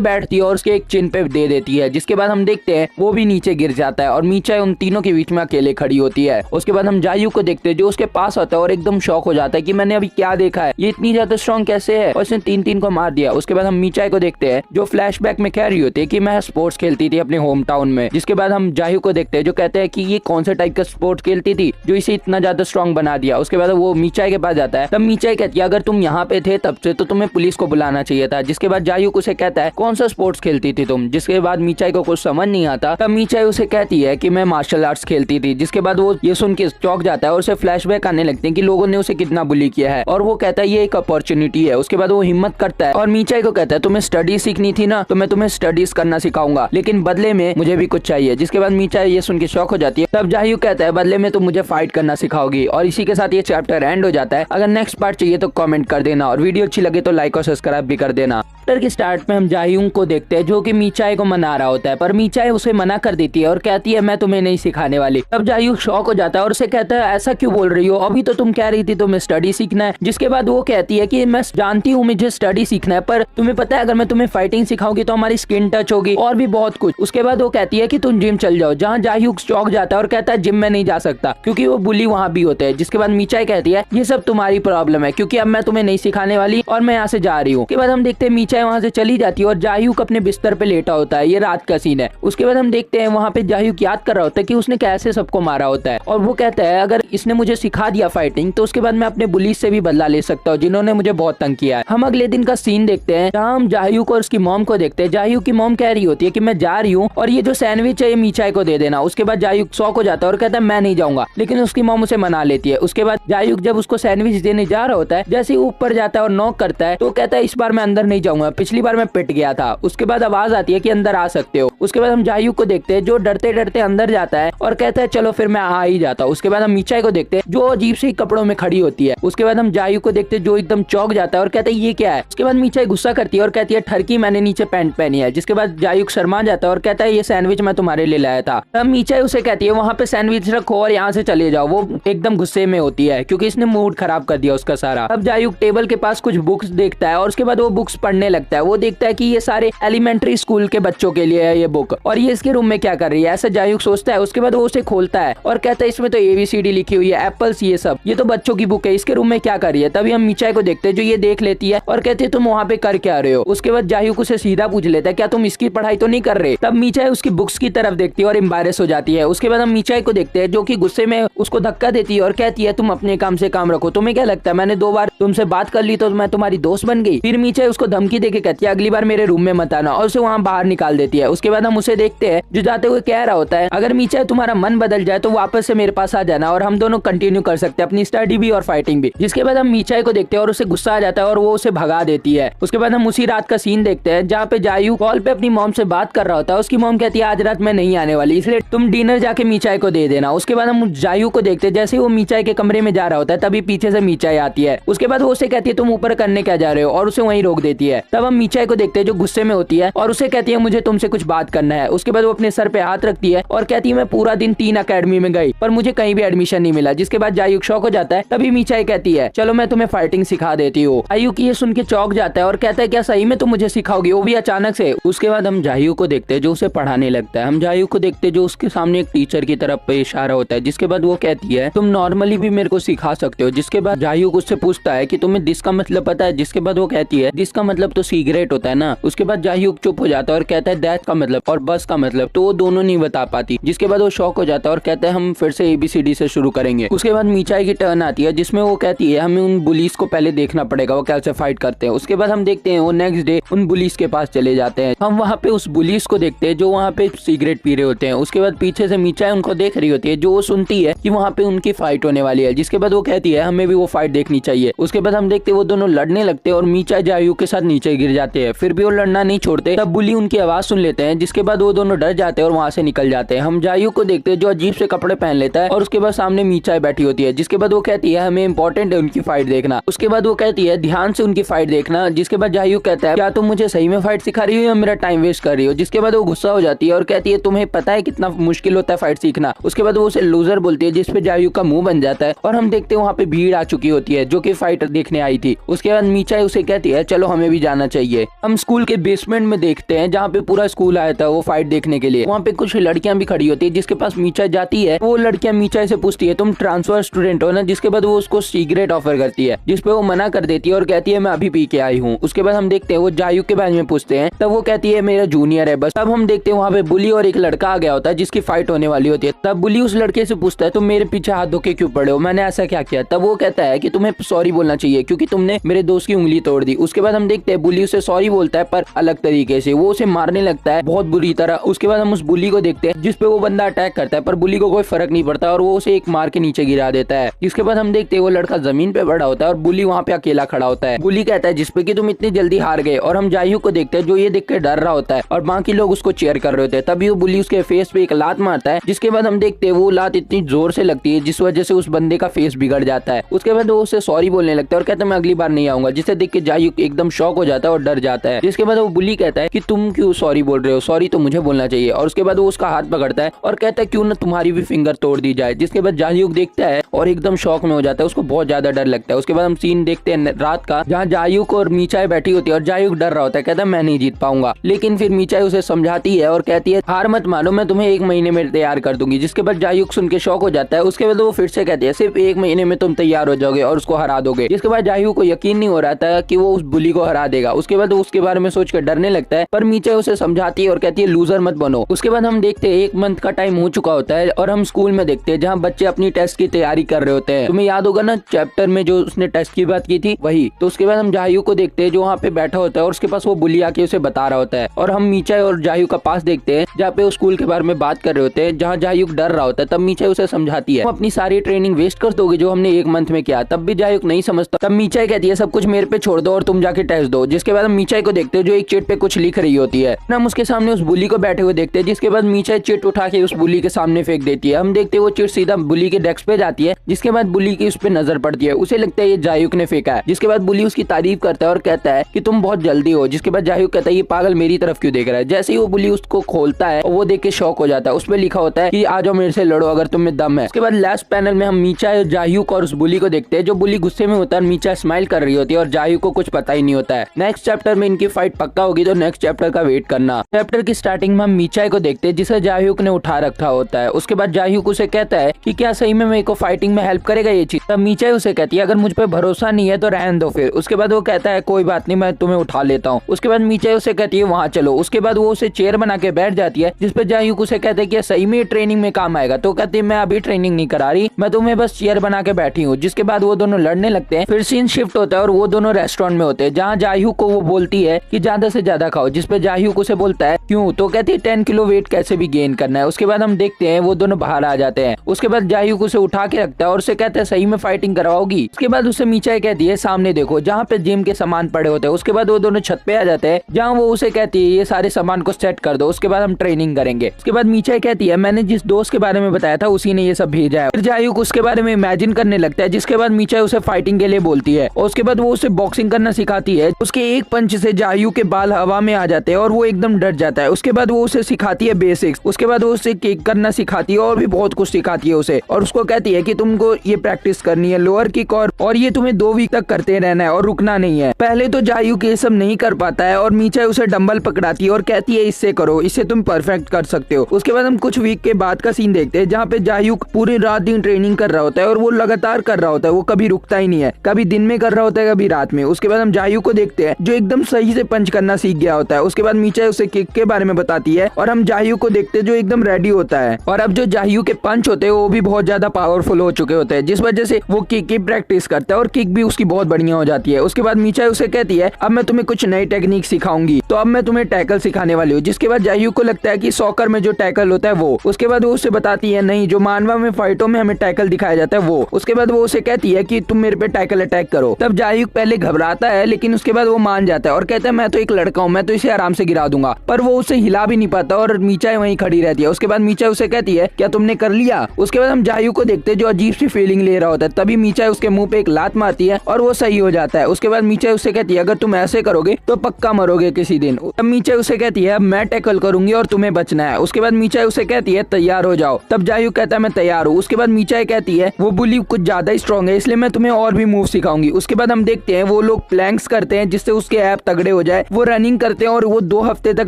बैठती है और उसके एक चिन पे दे देती है, जिसके बाद हम देखते हैं वो भी नीचे गिर जाता है और मीचाई उन तीनों के बीच में अकेले खड़ी होती है। उसके बाद हम जायूक को देखते हैं जो उसके पास आता है और एकदम शॉक हो जाता है कि मैंने अभी क्या देखा है, ये इतनी ज्यादा स्ट्रॉन्ग कैसे है, और उसने तीन को मार दिया। उसके बाद हम मीचाई को देखते हैं जो फ्लैशबैक में कह रही होती है कि मैं स्पोर्ट्स खेलती थी अपने होम टाउन में। जिसके बाद हम जायूक को देखते हैं जो कहते हैं कि ये कौन से टाइप का स्पोर्ट्स खेलती थी जो इसे इतना ज्यादा स्ट्रॉन्ग बना दिया। उसके बाद वो मीचाई के पास जाता है, तब मीचाई कहती है अगर तुम यहाँ पे थे तब से तो तुम्हें पुलिस को बुलाना चाहिए था। जिसके बाद जायूक उसे कहता है कौन सा स्पोर्ट्स खेलती थी तुम। जिसके बाद मीचाई को कुछ समझ नहीं आता, तब मीचाई उसे कहती है कि मैं मार्शल आर्ट्स खेलती थी। जिसके बाद वो ये सुन के चौंक जाता है और उसे फ्लैशबैक आने लगते हैं कि लोगों ने उसे कितना बुली किया है और वो कहता है ये एक अपॉर्चुनिटी है। उसके बाद वो हिम्मत करता है और मीचाई को कहता है तुम्हें स्टडी सीखनी थी ना, तो मैं तुम्हें स्टडीज करना सिखाऊंगा, लेकिन बदले में मुझे भी कुछ चाहिए। जिसके बाद मीचाई ये सुन के शौक हो जाती है, तब जायूक कहता है बदले में तुम मुझे फाइट करना सिखाओगी। और इसी के साथ ये चैप्टर एंड हो जाता है। अगर नेक्स्ट पार्ट चाहिए तो कमेंट कर देना और वीडियो अच्छी लगे तो लाइक और सब्सक्राइब भी कर देना। चैप्टर के स्टार्ट में हम जायूक को देखते हैं जो कि मीचाई को मना रहा होता है, पर मीचाई उसे मना कर देती है और कहती है मैं तुम्हें नहीं सिखाने वाली। तब जायूक शॉक हो जाता है और उसे कहता है ऐसा क्यों बोल रही हो, अभी तो तुम कह रही थी तुम्हें स्टडी सीखना है। जिसके बाद वो कहती है कि मैं जानती हूँ मुझे स्टडी सीखना है, पर तुम्हें पता है अगर मैं तुम्हें फाइटिंग सिखाऊंगी तो हमारी स्किन टच होगी और भी बहुत कुछ। उसके बाद वो कहती है कि तुम जिम चल जाओ, जहाँ जायूक चौंक जाता है और कहता है जिम में नहीं जा सकता क्योंकि वो बुली वहाँ भी होते हैं। जिसके बाद मीचाई कहती है ये सब तुम्हारी प्रॉब्लम है क्योंकि अब मैं तुम्हें नहीं सिखाने वाली और मैं यहाँ से जा रही हूँ। उसके बाद हम देखते हैं मीचाई वहाँ से चली जाती है और जायूक अपने बिस्तर पे लेटा होता है। ये रात का सीन है। उसके बाद हम देखते हैं वहाँ पे जायूक याद कर रहा होता है कि उसने कैसे सबको मारा होता है और वो कहता है अगर इसने मुझे सिखा दिया फाइटिंग तो उसके बाद मैं अपने बुलीज से भी बदला ले सकता हूँ जिन्होंने मुझे बहुत तंग किया है। हम अगले दिन का सीन देखते हैं जहाँ हम जायूक और उसकी मॉम को देखते हैं। जायूक की मॉम कह रही होती है कि मैं जा रही हूँ और ये जो सैंडविच है ये मीचाई को दे देना। उसके बाद जायूक शॉक हो जाता है और कहता है मैं नहीं जाऊंगा, लेकिन उसकी मॉम उसे मना लेती है। उसके बाद जायूक जब उसको सैंडविच देने जा रहा होता है, जैसे ही ऊपर जाता है और नॉक करता है तो कहता है इस बार मैं अंदर नहीं जाऊंगा, पिछली बार मैं पिट गया था। उसके बाद आवाज आती है कि अंदर आ सकते हो। उसके बाद हम जायूक को देखते हैं जो डरते डरते अंदर जाता है और कहता है चलो फिर मैं आ ही जाता हूँ। उसके बाद हम मीचाई को देखते हैं जो अजीब से कपड़ों में खड़ी होती है। उसके बाद हम जायूक को देखते हैं जो एकदम चौंक जाता है और कहता है ये क्या है। उसके बाद मीचाई गुस्सा करती है और कहती है ठरकी मैंने नीचे पैंट पहनी है। जिसके बाद जायूक शर्मा जाता है और कहता है ये सैंडविच मैं तुम्हारे लिए लाया था। तब मीचाई उसे कहती है वहाँ पे सैंडविच रखो और यहाँ से चले जाओ। वो एकदम गुस्से में होती है क्योंकि इसने मूड खराब कर दिया उसका सारा। अब जायूक टेबल के पास कुछ बुक्स देखता है और उसके बाद वो बुक्स पढ़ने लगता है। वो देखता है कि ये सारे एलिमेंट्री स्कूल के बच्चों के लिए है ये बुक और ये इसके रूम में क्या कर रही है, ऐसा जायूक सोचता है। उसके बाद वो उसे खोलता है और कहता है इसमें तो ABCD लिखी हुई है, एप्पल्स ये सब, ये तो बच्चों की बुक है, इसके रूम में क्या कर रही है। तभी हम मीचाई को देखते हैं जो ये देख लेती है और कहते है तुम वहाँ पे कर क्या रहे हो। उसके बाद जायूक उसे सीधा पूछ लेता है क्या तुम इसकी पढ़ाई तो नहीं कर रहे। तब मीचाई उसकी बुक्स की तरफ देखती है और एम्बैरेस हो जाती है। उसके बाद हम मीचाई को देखते हैं जो कि गुस्से में उसको धक्का देती है और कहती है तुम अपने काम से काम रखो, तुम्हें क्या लगता है मैंने 2 बार तुमसे बात कर ली तो मैं तुम्हारी दोस्त बन गई। फिर मीचाई उसको धमकी देके कहती है अगली बार मेरे रूम में मत आना और उसे वहाँ बाहर निकाल देती है। उसके बाद हम उसे देखते हैं जो जाते हुए कह रहा होता है अगर मीचाई तुम्हारा मन बदल जाए तो वापस से मेरे पास आ जाना और हम दोनों कंटिन्यू कर सकते हैं अपनी स्टडी भी और फाइटिंग भी। जिसके बाद हम मीचाई को देखते हैं और उसे गुस्सा आ जाता है और वो उसे भगा देती है। उसके बाद हम उसी रात का सीन देखते हैं जहाँ पे जायूक कॉल पे अपनी मॉम से बात कर रहा होता है। उसकी मॉम कहती है आज रात मैं नहीं आने वाली इसलिए तुम डिनर जाके मीचाई को दे देना। उसके बाद हम जायूक को देखते हैं जैसे वो मीचाई के कमरे में जा रहा होता है तभी पीछे से मीचाई आती है। उसके बाद वो उसे कहती है तुम ऊपर करने क्या जा रहे हो और उसे वहीं रोक देती है। तब हम मीचाई को देखते हैं जो गुस्से में होती है और उसे कहती है मुझे तुमसे कुछ बात करना है। उसके बाद वो अपने सर पे हाथ रखती है और कहती है मैं पूरा दिन 3 अकेडमी में गई पर मुझे कहीं भी एडमिशन नहीं मिला। जिसके बाद जायूक शौक हो जाता है। तभी मीचाई कहती है चलो मैं तुम्हें फाइटिंग सिखा देती हूँ। जायूक ये सुन के चौंक जाता है और कहता है क्या सही में तुम मुझे सिखाओगी, वो भी अचानक से। उसके बाद हम जायूक को देखते हैं जो उसे पढ़ाने लगता है। हम जायूक को देखते हैं जो उसके सामने एक टीचर की तरफ पे इशारा होता है। जिसके बाद वो कहती है तुम नॉर्मली भी मेरे को सिखा सकते हो। जिसके बाद जायूक उससे पूछता है कि तुम्हें दिस का मतलब पता है। जिसके बाद वो कहती है दिस का मतलब तो सिगरेट होता है ना। उसके बाद जायूक चुप हो जाता है और कहता है दैट का मतलब और बस का मतलब तो वो दोनों नहीं बता पाती। जिसके बाद वो शॉक हो जाता है और कहता है हम फिर से ABCD से शुरू करेंगे। उसके बाद मीचाई की टर्न आती है जिसमें वो कहती है हमें उन बुलीज को पहले देखना पड़ेगा वो कैसे फाइट करते हैं। उसके बाद हम देखते हैं वो नेक्स्ट डे उन बुलीज के पास चले जाते हैं। हम वहाँ पे उस बुलीज को देखते हैं जो वहाँ पे सिगरेट पी रहे होते हैं। उसके बाद पीछे से मीचाई उनको देख रही होती है जो वो सुनती है कि वहाँ पे उनकी फाइट होने वाली है। जिसके बाद वो कहती है हमें भी वो फाइट देखनी चाहिए। उसके बाद हम देखते हैं वो दोनों लड़ने लगते हैं और मीचाई जायूक के साथ नीचे गिर जाते हैं। फिर भी वो लड़ना नहीं छोड़ते। तब बुली उनकी आवाज सुन लेते हैं जिसके बाद वो दोनों डर जाते हैं और वहाँ से निकल जाते हैं। हम जायू को देखते हैं जो अजीब से कपड़े पहन लेता है और उसके बाद सामने मीचाई बैठी होती है, जिसके बाद वो कहती है हमें इंपॉर्टेंट है उनकी फाइट देखना। उसके बाद वो कहती है ध्यान से उनकी फाइट देखना। जिसके बाद जायू कहता है क्या तुम मुझे सही में फाइट सिखा रही हो या मेरा टाइम वेस्ट कर रही हो। जिसके बाद वो गुस्सा हो जाती है और कहती है तुम्हें पता है कितना मुश्किल होता है फाइट सीखना। उसके बाद वो उसे लूजर बोलती है, जिसपे जायू का मुंह बन जाता है और हम देखते हैं वहाँ पे भीड़ आ चुकी होती है जो कि फाइट देखने आई थी। उसके बाद मीचाई उसे कहती है चलो हमें भी जाना चाहिए। हम स्कूल के बेसमेंट में देखते हैं जहाँ पे पूरा स्कूल आया था वो फाइट देखने के लिए। वहाँ पे कुछ लड़कियां भी खड़ी होती है, जिसके पास मीचाई जाती है। वो लड़कियां मीचाई से पूछती है तुम ट्रांसफर स्टूडेंट हो ना। जिसके बाद वो उसको सिगरेट ऑफर करती है, जिसपे वो मना कर देती है और कहती है मैं अभी पी के आई हूँ। उसके बाद हम देखते हैं वो जायू के बारे में पूछते हैं, तब वो कहती है मेरा जूनियर है बस। तब हम देखते हैं वहाँ पे बुली और एक लड़का आ गया होता है जिसकी फाइट होने वाली होती है। तब बुली उस लड़के से पूछता है तुम मेरे पीछे हाथ धो के क्यों पड़े हो, मैंने ऐसा क्या किया। तब वो कहता है कि तुम्हें सॉरी बोलना चाहिए क्योंकि तुमने मेरे दोस्त की उंगली तोड़ दी। उसके बाद हम देखते हैं बुली उसे सॉरी बोलता है पर अलग तरीके से, वो उसे मारने लगता है बहुत बुरी तरह। उसके बाद हम उस बुली को देखते हैं जिसपे वो बंदा अटैक करता है पर बुली को कोई फर्क नहीं पड़ता और वो उसे एक मार के नीचे गिरा देता है। जिसके बाद हम देखते हैं वो लड़का जमीन पे पड़ा होता है और बुली वहाँ पे अकेला खड़ा होता है। बुली कहता है जिसपे कि तुम इतनी जल्दी हार गए। और हम जायू को देखते हैं जो ये देख के डर रहा होता है और बाकी लोग उसको चेयर कर रहे होते हैं। तभी वो बुली उसके फेस पे एक लात मारता है, जिसके बाद हम देखते हैं वो लात इतनी जोर से लगती है जिस वजह से उस बंदे का फेस बिगड़ जाता है। उसके बाद वो उसे सॉरी बोलने लगता है और कहता है मैं अगली बार नहीं आऊंगा, जिसे देख के जायू एकदम शॉक हो जाता है और डर जाता है। जिसके बाद वो बुली कहता है कि तुम क्यों सॉरी बोल रहे हो, सॉरी तो मुझे बोलना चाहिए। और उसके बाद वो उसका हाथ पकड़ता है और कहता है क्यों ना तुम्हारी भी फिंगर तोड़ दी जाए। जिसके बाद जायू देखता है और एकदम शॉक में हो जाता है, उसको बहुत ज्यादा डर लगता है। उसके बाद हम सीन देखते हैं रात का जहाँ जायू और मीचाई बैठी होती है और जायू डर रहा होता है, कहता है मैं नहीं जीत पाऊंगा। लेकिन फिर मीचाई उसे समझाती है और कहती है हार मत मानो, मैं तुम्हें 1 महीने में तैयार कर दूंगी। जिसके बाद जायू सुन के शॉक हो जाता है। उसके बाद वो फिर से कहती है सिर्फ 1 महीने में तुम तैयार हो जाओगे और उसको हरा दोगे। जिसके बाद जायू को यकीन नहीं हो रहा था कि वो उस बुली को हरा देगा। उसके बाद वो उसके बारे में सोचकर डरने लगता है पर मीचाई उसे समझाती है और कहती है लूजर मत बनो। उसके बाद हम देखते हैं 1 मंथ का टाइम हो चुका होता है और हम स्कूल में देखते हैं जहाँ बच्चे अपनी टेस्ट की तैयारी कर रहे होते हैं। तुम्हें याद होगा ना चैप्टर में जो उसने टेस्ट की बात की थी वही। तो उसके बाद हम जायू को देखते हैं जो वहाँ पे बैठा होता है और उसके पास वो बुली आके उसे बता रहा होता है। और हम मीचाई और जायू का पास देखते हैं जहाँ पे वो स्कूल के बारे में बात कर रहे होते हैं, जहाँ जायू डर रहा होता है। तब मीचाई उसे समझाती है अपनी सारी ट्रेनिंग वेस्ट कर दोगे जो हमने 1 मंथ में किया। तब भी जायू नहीं समझता। तब मीचाई कहती है सब कुछ मेरे पे छोड़ दो और तुम जाके टेस्ट दो। जिसके बाद हम मीचाई को देखते हैं जो एक चिट पे कुछ लिख रही होती है। हम उसके सामने उस बुली को बैठे हुए देखते हैं। जिसके बाद मीचाई चिट उठा के उस बुली के सामने फेंक देती है। हम देखते हैं वो चिट सीधा बुली के डेस्क पे जाती है। जिसके बाद बुली की उस पे नजर पड़ती है, उसे लगता है ये जायू ने फेंका है। जिसके बाद बुली उसकी तारीफ करता है और कहता है कि तुम बहुत जल्दी हो। जिसके बाद जायू कहता है ये पागल मेरी तरफ क्यों देख रहा है। जैसे ही वो बुली उसको खोलता है और वो देख के शॉक हो जाता है। उसमें लिखा होता है कि आ जाओ मेरे से लड़ो अगर तुम में दम है। उसके बाद लास्ट पैनल में हम मीचाई, जायू और उस बुली को देखते हैं जो बुली गुस्से में होता है। मीचाई स्माइल कर रही होती है और जायू को कुछ पता ही नहीं होता है। नेक्स्ट चैप्टर में इनकी फाइट पक्का होगी तो नेक्स्ट चैप्टर का वेट करना। चैप्टर की स्टार्टिंग में हम मीचाई को देखते हैं जिसे जायू ने उठा रखा होता है। उसके बाद जायू उसे कहता है कि क्या सही में मेरे को फाइटिंग में हेल्प करेगा ये चीज। तब मीचाई उसे कहती है अगर मुझ पे भरोसा नहीं है तो रहने दो फिर। उसके बाद वो कहता है कोई बात नहीं मैं तुम्हें उठा लेता हूँ। उसके बाद मीचाई उसे कहती है वहाँ चलो। उसके बाद वो उसे चेयर बना के बैठ जाती है जिसपे जायू उसे कहते हैं कि सही में ट्रेनिंग में काम आएगा। तो कहती है मैं अभी ट्रेनिंग नहीं करा रही, मैं तुम्हें बस चेयर बना के बैठी हूँ। जिसके बाद वो दोनों लड़ने लगते हैं। फिर सीन शिफ्ट होता है और वो दोनों रेस्टोरेंट में होते हैं जहाँ जायू को वो बोलती है कि ज्यादा से ज्यादा खाओ। जिसपे जायू उसे बोलता है क्यों। तो कहती है 10 किलो वेट कैसे भी गेन करना है। उसके बाद हम देखते हैं वो दोनों बाहर आ जाते हैं। उसके बाद जायू उसे उठा के रखता है और उसे कहता है सही में फाइटिंग करवाओगी। उसके बाद उसे मीचाई कहती है सामने देखो जहाँ पे जिम के सामान पड़े होते हैं। उसके बाद वो दोनों छत पे आ जाते हैं जहाँ वो उसे कहती है ये सारे सामान को सेट कर दो, उसके बाद हम ट्रेनिंग करेंगे। उसके बाद मीचाई कहती है मैंने जिस दोस्त के बारे में बताया था उसी ने ये सब भेजा है। फिर जायू उसके बारे में इमेजिन करने लगता है। जिसके बाद मीचाई उसे फाइटिंग के लिए बोलती है और उसके बाद वो उसे बॉक्सिंग करना सिखाती है। उसके एक पंच से जायू के बाल हवा में आ जाते हैं और वो एकदम डर जाता है। उसके बाद वो उसे सिखाती है बेसिक्स। उसके बाद वो उसे किक करना सिखाती है और भी बहुत कुछ सिखाती है उसे। और उसको कहती है कि तुमको ये प्रैक्टिस करनी है लोअर किक और ये तुम्हें 2 वीक तक करते रहना है और रुकना नहीं है। पहले तो जायू ये सब नहीं कर पाता है और मीचाई उसे डंबल पकड़ाती है और कहती है इससे करो, इससे तुम परफेक्ट कर सकते हो। उसके बाद हम कुछ वीक के बाद का सीन देखते हैं जहाँ पे जायू पूरी रात दिन ट्रेनिंग कर रहा होता है और वो लगातार कर रहा होता है। वो कभी रुकता ही नहीं है, कभी दिन में कर रहा होता है कभी रात में। उसके बाद हम जायू को देखते हैं जो एकदम सही से पंच करना सीख गया होता है। उसके बाद मीचाई उसे किक के बारे में बताती है और हम जायू को देखते हैं जो एकदम रेडी होता है। और अब जो जायू के पंच होते हैं वो भी बहुत ज्यादा पावरफुल हो चुके होते हैं, जिस वजह से वो किक की प्रैक्टिस करता है और किक भी उसकी बहुत बढ़िया हो जाती है। उसके बाद मीचाई उसे कहती है अब मैं तुम्हें कुछ नई टेक्निक सिखाऊंगी, तो अब मैं तुम्हें टैकल सिखाने वाली हूँ। जिसके बाद जाह्यू को लगता है कि सॉकर में जो टैकल होता है वो, उसके बाद वो उसे बताती है नहीं, जो मानवा में फाइटों में हमें टैकल दिखाया जाता है वो। उसके बाद वो उसे कहती है कि तुम मेरे पे टैकल अटैक करो। तब जाह्यू पहले घबराता है, लेकिन उसके बाद वो मान जाता है और कहता है मैं तो एक लड़का हूँ, मैं तो इसे आराम से गिरा दूंगा। पर वो उसे हिला भी नहीं पाता और मीचाई वहीं खड़ी रहती है। उसके बाद मीचाई उसे कहती है क्या तुमने कर लिया। उसके बाद हम जाह्यू को देखते हैं जो अजीब सी फीलिंग ले रहा होता है। तभी मीचाई उसके मुंह पे एक लात मारती है और वो सही हो जाता है। उसके बाद मीचाई उसे कहती है अगर तुम ऐसे करोगे तो पक्का मरोगे किसी दिन। तब मीचाई उसे कहती है मैं टैकल करूंगी और तुम्हें बचना है। उसके बाद मीचाई उसे कहती है तैयार हो जाओ। तब जाह्यू कहता है मैं तैयार हूँ। उसके बाद मीचाई कहती है वो बुली कुछ ज्यादा ही स्ट्रॉन्ग है, इसलिए मैं तुम्हें और भी मूव सिखाऊंगी। उसके बाद हम देखते हैं वो लोग प्लैंक्स करते हैं जिससे उसके ऐप तगड़े हो जाए। वो रनिंग करते हैं और वो 2 हफ्ते तक